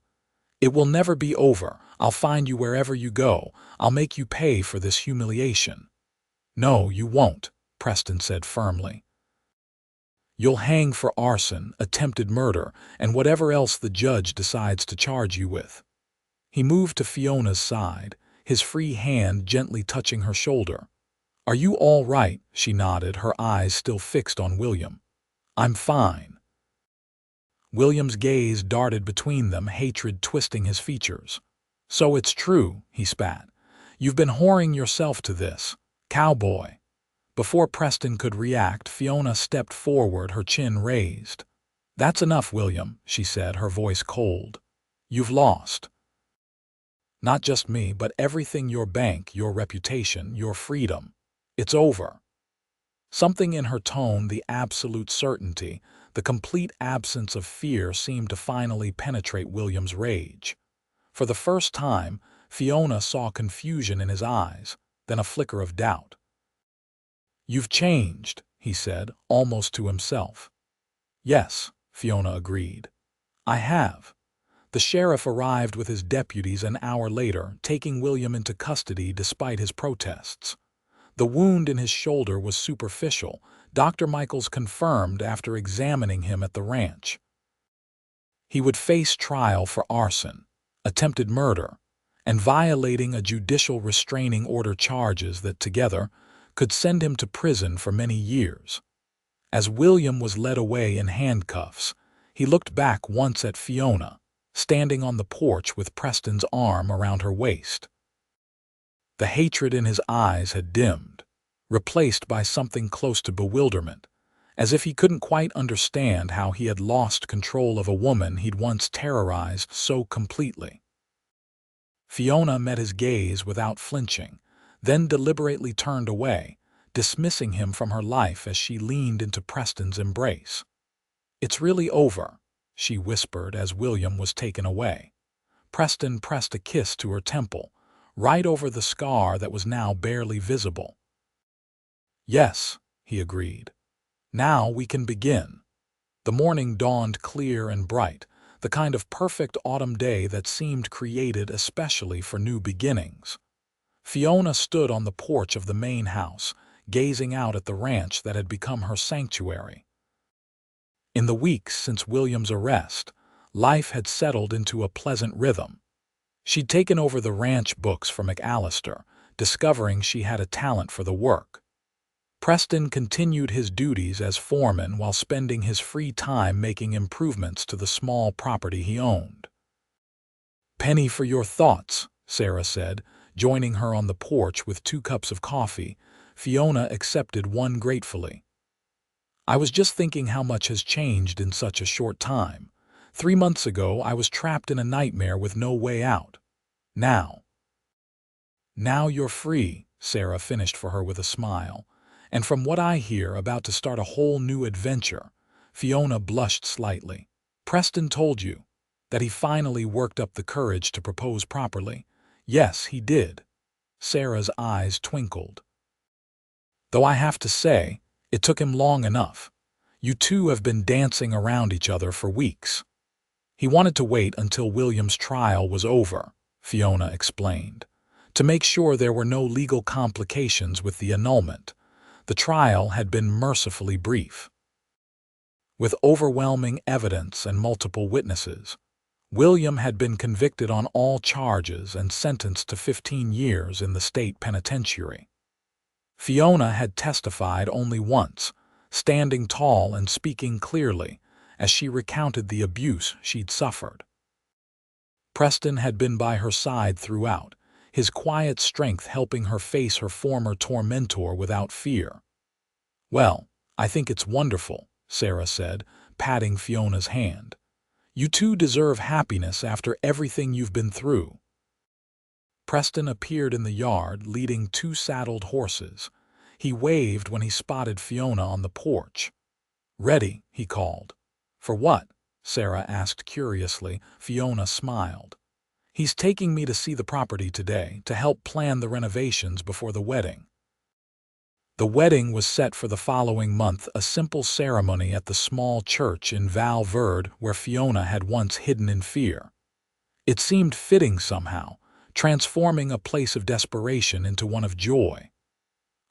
"It will never be over. I'll find you wherever you go. I'll make you pay for this humiliation." "No, you won't," Preston said firmly. "You'll hang for arson, attempted murder, and whatever else the judge decides to charge you with." He moved to Fiona's side, his free hand gently touching her shoulder. "Are you all right?" She nodded, her eyes still fixed on William. "I'm fine." William's gaze darted between them, hatred twisting his features. "So it's true," he spat. "You've been whoring yourself to this. Cowboy." Before Preston could react, Fiona stepped forward, her chin raised. "That's enough, William," she said, her voice cold. "You've lost. Not just me, but everything: your bank, your reputation, your freedom. It's over." Something in her tone, the absolute certainty, the complete absence of fear, seemed to finally penetrate William's rage. For the first time, Fiona saw confusion in his eyes, then a flicker of doubt. "You've changed," he said, almost to himself. "Yes," Fiona agreed. "I have." The sheriff arrived with his deputies an hour later, taking William into custody despite his protests. The wound in his shoulder was superficial, Dr. Michaels confirmed after examining him at the ranch. He would face trial for arson, attempted murder, and violating a judicial restraining order, charges that together could send him to prison for many years. As William was led away in handcuffs, he looked back once at Fiona, standing on the porch with Preston's arm around her waist. The hatred in his eyes had dimmed, replaced by something close to bewilderment, as if he couldn't quite understand how he had lost control of a woman he'd once terrorized so completely. Fiona met his gaze without flinching, then deliberately turned away, dismissing him from her life as she leaned into Preston's embrace. "It's really over," she whispered as William was taken away. Preston pressed a kiss to her temple, right over the scar that was now barely visible. "Yes," he agreed. "Now we can begin." The morning dawned clear and bright, the kind of perfect autumn day that seemed created especially for new beginnings. Fiona stood on the porch of the main house, gazing out at the ranch that had become her sanctuary. In the weeks since William's arrest, life had settled into a pleasant rhythm. She'd taken over the ranch books for McAllister, discovering she had a talent for the work. Preston continued his duties as foreman while spending his free time making improvements to the small property he owned. "Penny for your thoughts," Sarah said, joining her on the porch with 2 cups of coffee. Fiona accepted one gratefully. "I was just thinking how much has changed in such a short time. 3 months ago I was trapped in a nightmare with no way out. Now you're free," Sarah finished for her with a smile. "And from what I hear, about to start a whole new adventure." Fiona blushed slightly. "Preston told you that he finally worked up the courage to propose properly?" "Yes, he did." Sarah's eyes twinkled. "Though I have to say, it took him long enough. You two have been dancing around each other for weeks." "He wanted to wait until William's trial was over," Fiona explained, "to make sure there were no legal complications with the annulment. The trial had been mercifully brief. With overwhelming evidence and multiple witnesses, William had been convicted on all charges and sentenced to 15 years in the state penitentiary. Fiona had testified only once, standing tall and speaking clearly, as she recounted the abuse she'd suffered. Preston had been by her side throughout, his quiet strength helping her face her former tormentor without fear. "Well, I think it's wonderful," Sarah said, patting Fiona's hand. "You two deserve happiness after everything you've been through." Preston appeared in the yard, leading 2 saddled horses. He waved when he spotted Fiona on the porch. "Ready," he called. "For what?" Sarah asked curiously. Fiona smiled. He's taking me to see the property today to help plan the renovations before the wedding. The wedding was set for the following month, a simple ceremony at the small church in Val Verde where Fiona had once hidden in fear. It seemed fitting somehow, transforming a place of desperation into one of joy.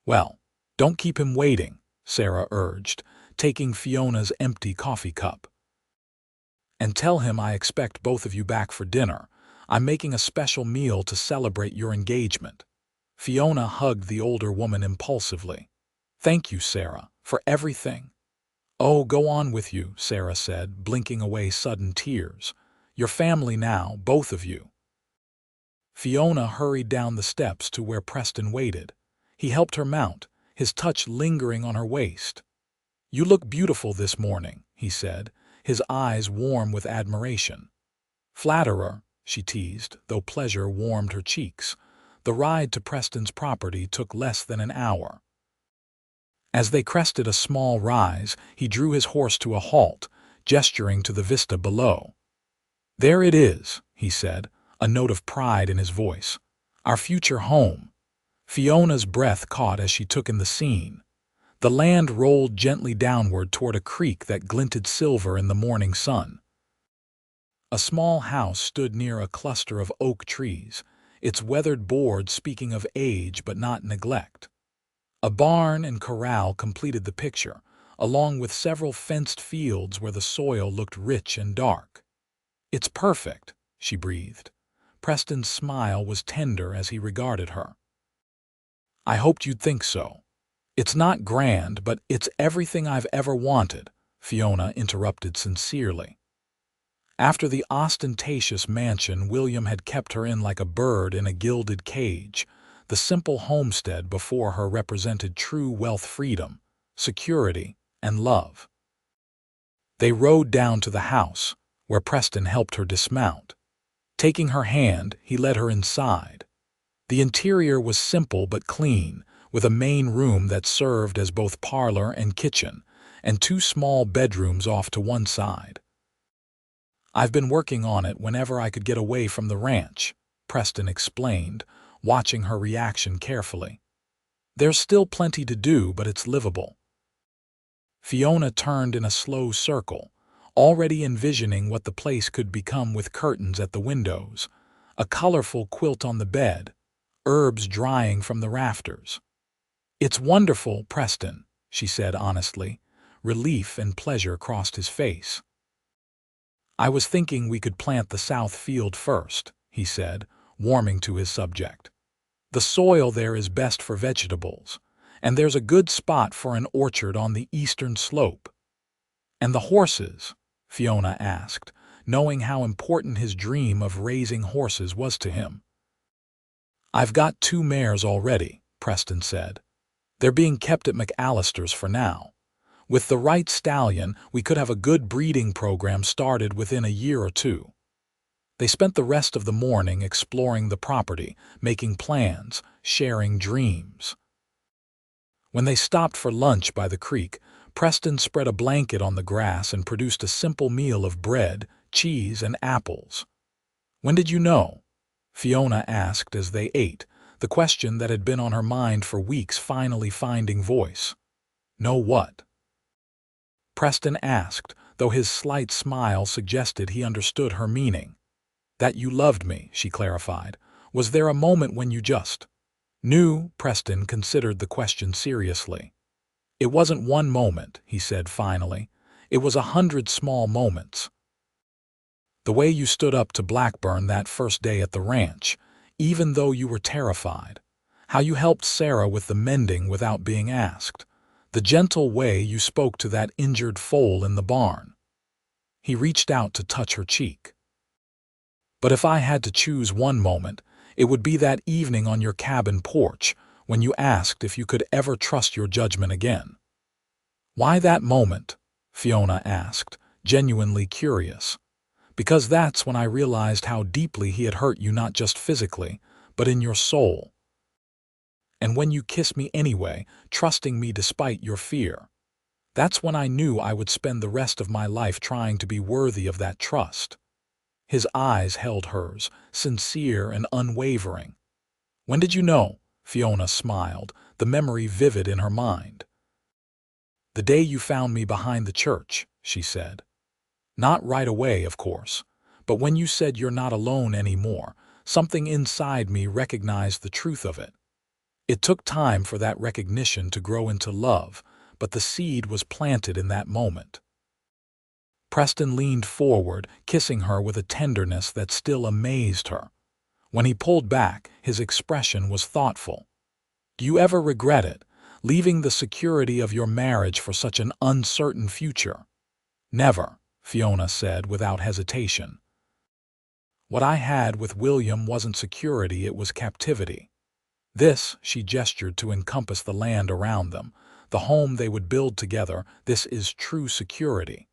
"Well, don't keep him waiting," Sarah urged, taking Fiona's empty coffee cup. "And tell him I expect both of you back for dinner. I'm making a special meal to celebrate your engagement." Fiona hugged the older woman impulsively. "Thank you, Sarah, for everything." "Oh, go on with you," Sarah said, blinking away sudden tears. "Your family now, both of you." Fiona hurried down the steps to where Preston waited. He helped her mount, his touch lingering on her waist. "You look beautiful this morning," he said, his eyes warm with admiration. "Flatterer," she teased, though pleasure warmed her cheeks. The ride to Preston's property took less than an hour. As they crested a small rise, he drew his horse to a halt, gesturing to the vista below. "There it is," he said, a note of pride in his voice. "Our future home." Fiona's breath caught as she took in the scene. The land rolled gently downward toward a creek that glinted silver in the morning sun. A small house stood near a cluster of oak trees, its weathered boards speaking of age but not neglect. A barn and corral completed the picture, along with several fenced fields where the soil looked rich and dark. "It's perfect," she breathed. Preston's smile was tender as he regarded her. "I hoped you'd think so." "It's not grand, but it's everything I've ever wanted," Fiona interrupted sincerely. After the ostentatious mansion William had kept her in like a bird in a gilded cage, the simple homestead before her represented true wealth, freedom, security, and love. They rode down to the house, where Preston helped her dismount. Taking her hand, he led her inside. The interior was simple but clean, with a main room that served as both parlor and kitchen, and two small bedrooms off to one side. "I've been working on it whenever I could get away from the ranch," Preston explained, watching her reaction carefully. "There's still plenty to do, but it's livable." Fiona turned in a slow circle, already envisioning what the place could become with curtains at the windows, a colorful quilt on the bed, herbs drying from the rafters. "It's wonderful, Preston," she said honestly. Relief and pleasure crossed his face. "I was thinking we could plant the south field first," he said, warming to his subject. "The soil there is best for vegetables, and there's a good spot for an orchard on the eastern slope." "And the horses?" Fiona asked, knowing how important his dream of raising horses was to him. "I've got 2 mares already," Preston said. "They're being kept at McAllister's for now. With the right stallion, we could have a good breeding program started within a year or 2. They spent the rest of the morning exploring the property, making plans, sharing dreams. When they stopped for lunch by the creek, Preston spread a blanket on the grass and produced a simple meal of bread, cheese, and apples. "When did you know?" Fiona asked as they ate, the question that had been on her mind for weeks finally finding voice. "Know what?" Preston asked, though his slight smile suggested he understood her meaning. "That you loved me," she clarified. "Was there a moment when you just knew?" Preston considered the question seriously. "It wasn't one moment," he said finally. "It was 100 small moments. The way you stood up to Blackburn that first day at the ranch, even though you were terrified. How you helped Sarah with the mending without being asked. The gentle way you spoke to that injured foal in the barn." He reached out to touch her cheek. "But if I had to choose one moment, it would be that evening on your cabin porch when you asked if you could ever trust your judgment again." "Why that moment?" Fiona asked, genuinely curious. "Because that's when I realized how deeply he had hurt you, not just physically, but in your soul. And when you kissed me anyway, trusting me despite your fear. That's when I knew I would spend the rest of my life trying to be worthy of that trust." His eyes held hers, sincere and unwavering. "When did you know?" Fiona smiled, the memory vivid in her mind. "The day you found me behind the church," she said. "Not right away, of course, but when you said you're not alone anymore, something inside me recognized the truth of it. It took time for that recognition to grow into love, but the seed was planted in that moment." Preston leaned forward, kissing her with a tenderness that still amazed her. When he pulled back, his expression was thoughtful. "Do you ever regret it, leaving the security of your marriage for such an uncertain future?" "Never," Fiona said without hesitation. "What I had with William wasn't security, it was captivity. This," she gestured to encompass the land around them, "the home they would build together, this is true security.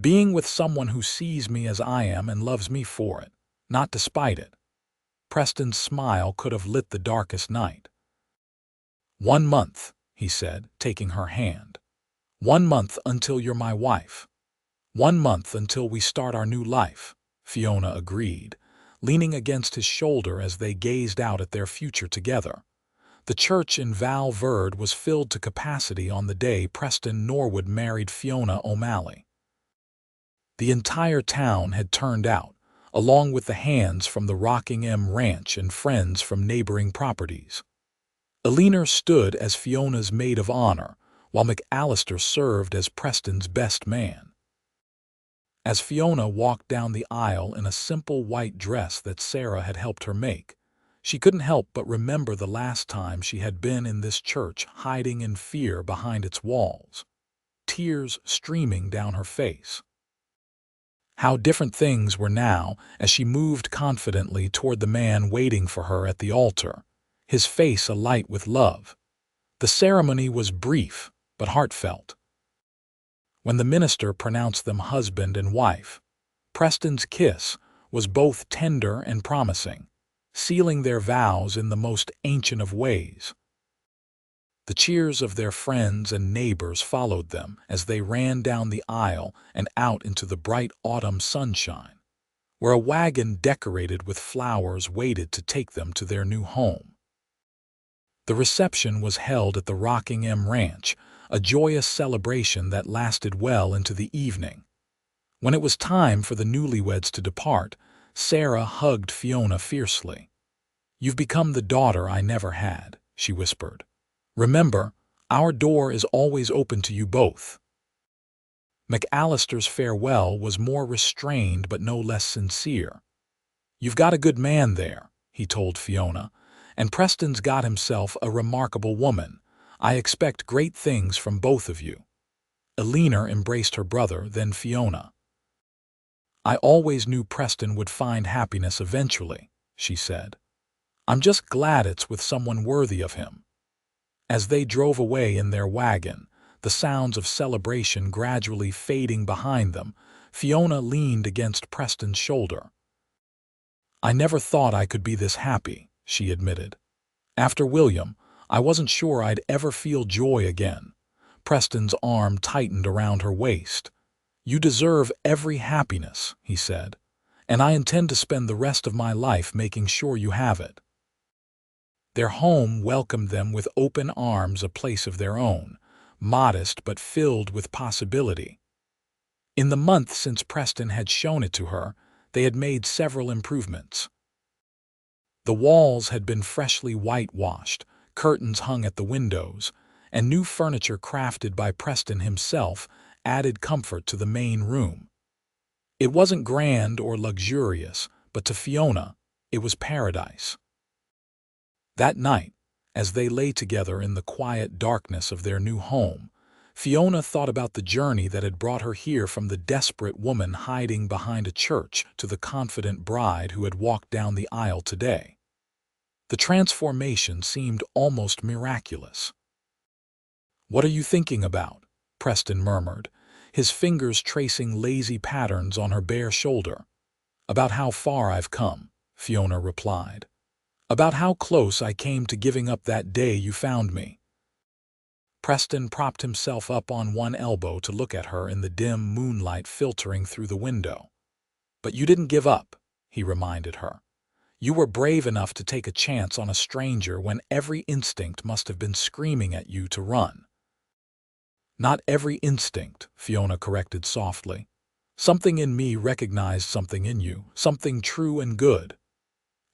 Being with someone who sees me as I am and loves me for it, not despite it." Preston's smile could have lit the darkest night. "1 month," he said, taking her hand. "1 month until you're my wife. 1 month until we start our new life," Fiona agreed, leaning against his shoulder as they gazed out at their future together. The church in Val Verde was filled to capacity on the day Preston Norwood married Fiona O'Malley. The entire town had turned out, along with the hands from the Rockingham Ranch and friends from neighboring properties. Eleanor stood as Fiona's maid of honor, while McAllister served as Preston's best man. As Fiona walked down the aisle in a simple white dress that Sarah had helped her make, she couldn't help but remember the last time she had been in this church, hiding in fear behind its walls, tears streaming down her face. How different things were now as she moved confidently toward the man waiting for her at the altar, his face alight with love. The ceremony was brief but heartfelt. When the minister pronounced them husband and wife, Preston's kiss was both tender and promising, sealing their vows in the most ancient of ways. The cheers of their friends and neighbors followed them as they ran down the aisle and out into the bright autumn sunshine, where a wagon decorated with flowers waited to take them to their new home. The reception was held at the Rockingham Ranch, a joyous celebration that lasted well into the evening. When it was time for the newlyweds to depart, Sarah hugged Fiona fiercely. "You've become the daughter I never had," she whispered. "Remember, our door is always open to you both." McAllister's farewell was more restrained but no less sincere. "You've got a good man there," he told Fiona, "and Preston's got himself a remarkable woman. I expect great things from both of you." Eleanor embraced her brother, then Fiona. "I always knew Preston would find happiness eventually," she said. "I'm just glad it's with someone worthy of him." As they drove away in their wagon, the sounds of celebration gradually fading behind them, Fiona leaned against Preston's shoulder. "I never thought I could be this happy," she admitted. "After William, I wasn't sure I'd ever feel joy again." Preston's arm tightened around her waist. "You deserve every happiness," he said, "and I intend to spend the rest of my life making sure you have it." Their home welcomed them with open arms, a place of their own, modest but filled with possibility. In the month since Preston had shown it to her, they had made several improvements. The walls had been freshly whitewashed, curtains hung at the windows, and new furniture crafted by Preston himself added comfort to the main room. It wasn't grand or luxurious, but to Fiona, it was paradise. That night, as they lay together in the quiet darkness of their new home, Fiona thought about the journey that had brought her here, from the desperate woman hiding behind a church to the confident bride who had walked down the aisle today. The transformation seemed almost miraculous. "What are you thinking about?" Preston murmured, his fingers tracing lazy patterns on her bare shoulder. "About how far I've come," Fiona replied. "About how close I came to giving up that day you found me." Preston propped himself up on one elbow to look at her in the dim moonlight filtering through the window. But you didn't give up, he reminded her. You were brave enough to take a chance on a stranger when every instinct must have been screaming at you to run. Not every instinct, Fiona corrected softly. Something in me recognized something in you, something true and good.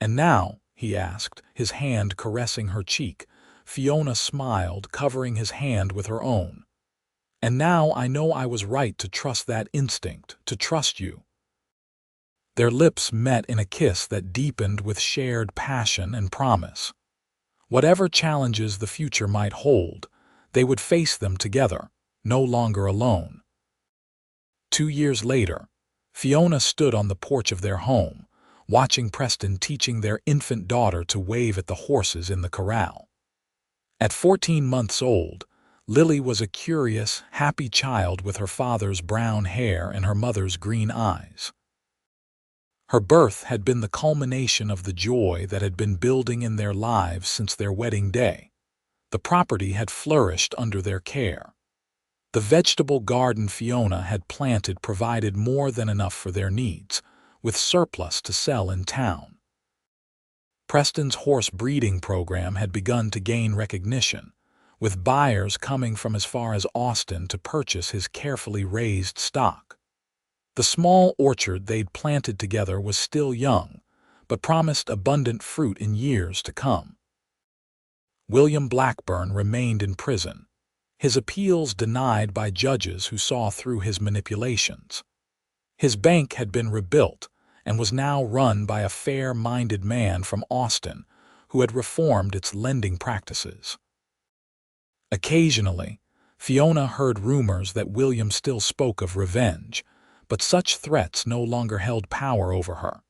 And now, he asked, his hand caressing her cheek. Fiona smiled, covering his hand with her own. And now I know I was right to trust that instinct, to trust you. Their lips met in a kiss that deepened with shared passion and promise. Whatever challenges the future might hold, they would face them together, no longer alone. 2 years later, Fiona stood on the porch of their home, watching Preston teaching their infant daughter to wave at the horses in the corral. At 14 months old, Lily was a curious, happy child with her father's brown hair and her mother's green eyes. Her birth had been the culmination of the joy that had been building in their lives since their wedding day. The property had flourished under their care. The vegetable garden Fiona had planted provided more than enough for their needs, with surplus to sell in town. Preston's horse breeding program had begun to gain recognition, with buyers coming from as far as Austin to purchase his carefully raised stock. The small orchard they'd planted together was still young, but promised abundant fruit in years to come. William Blackburn remained in prison, his appeals denied by judges who saw through his manipulations. His bank had been rebuilt and was now run by a fair-minded man from Austin who had reformed its lending practices. Occasionally, Fiona heard rumors that William still spoke of revenge, but such threats no longer held power over her.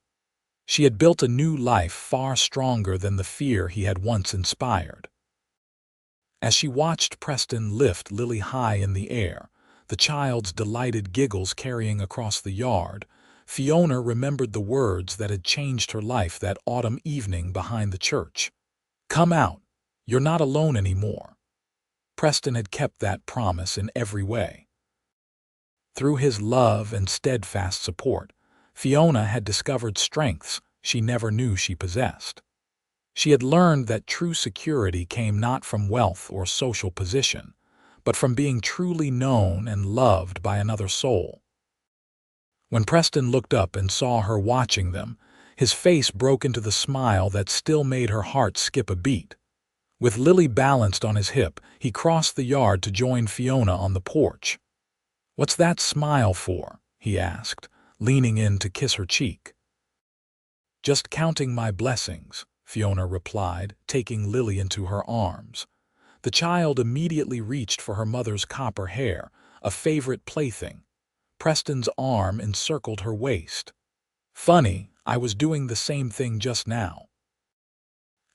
She had built a new life far stronger than the fear he had once inspired. As she watched Preston lift Lily high in the air, the child's delighted giggles carrying across the yard, Fiona remembered the words that had changed her life that autumn evening behind the church. "Come out. You're not alone anymore." Preston had kept that promise in every way. Through his love and steadfast support, Fiona had discovered strengths she never knew she possessed. She had learned that true security came not from wealth or social position, but from being truly known and loved by another soul. When Preston looked up and saw her watching them, his face broke into the smile that still made her heart skip a beat. With Lily balanced on his hip, he crossed the yard to join Fiona on the porch. "What's that smile for?" he asked, leaning in to kiss her cheek. "Just counting my blessings," Fiona replied, taking Lily into her arms. The child immediately reached for her mother's copper hair, a favorite plaything. Preston's arm encircled her waist. "Funny, I was doing the same thing just now."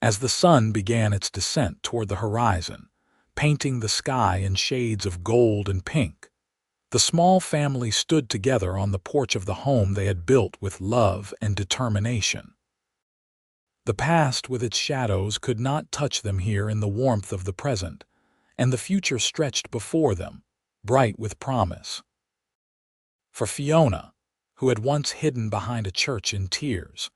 As the sun began its descent toward the horizon, painting the sky in shades of gold and pink, the small family stood together on the porch of the home they had built with love and determination. The past with its shadows could not touch them here in the warmth of the present, and the future stretched before them, bright with promise. For Fiona, who had once hidden behind a church in tears,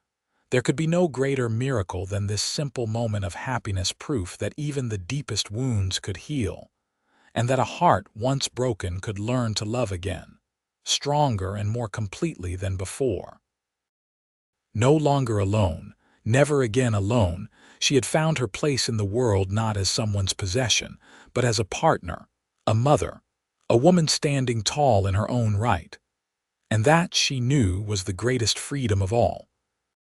there could be no greater miracle than this simple moment of happiness, proof that even the deepest wounds could heal, and that a heart once broken could learn to love again, stronger and more completely than before. No longer alone, never again alone, she had found her place in the world not as someone's possession, but as a partner, a mother, a woman standing tall in her own right. And that, she knew, was the greatest freedom of all.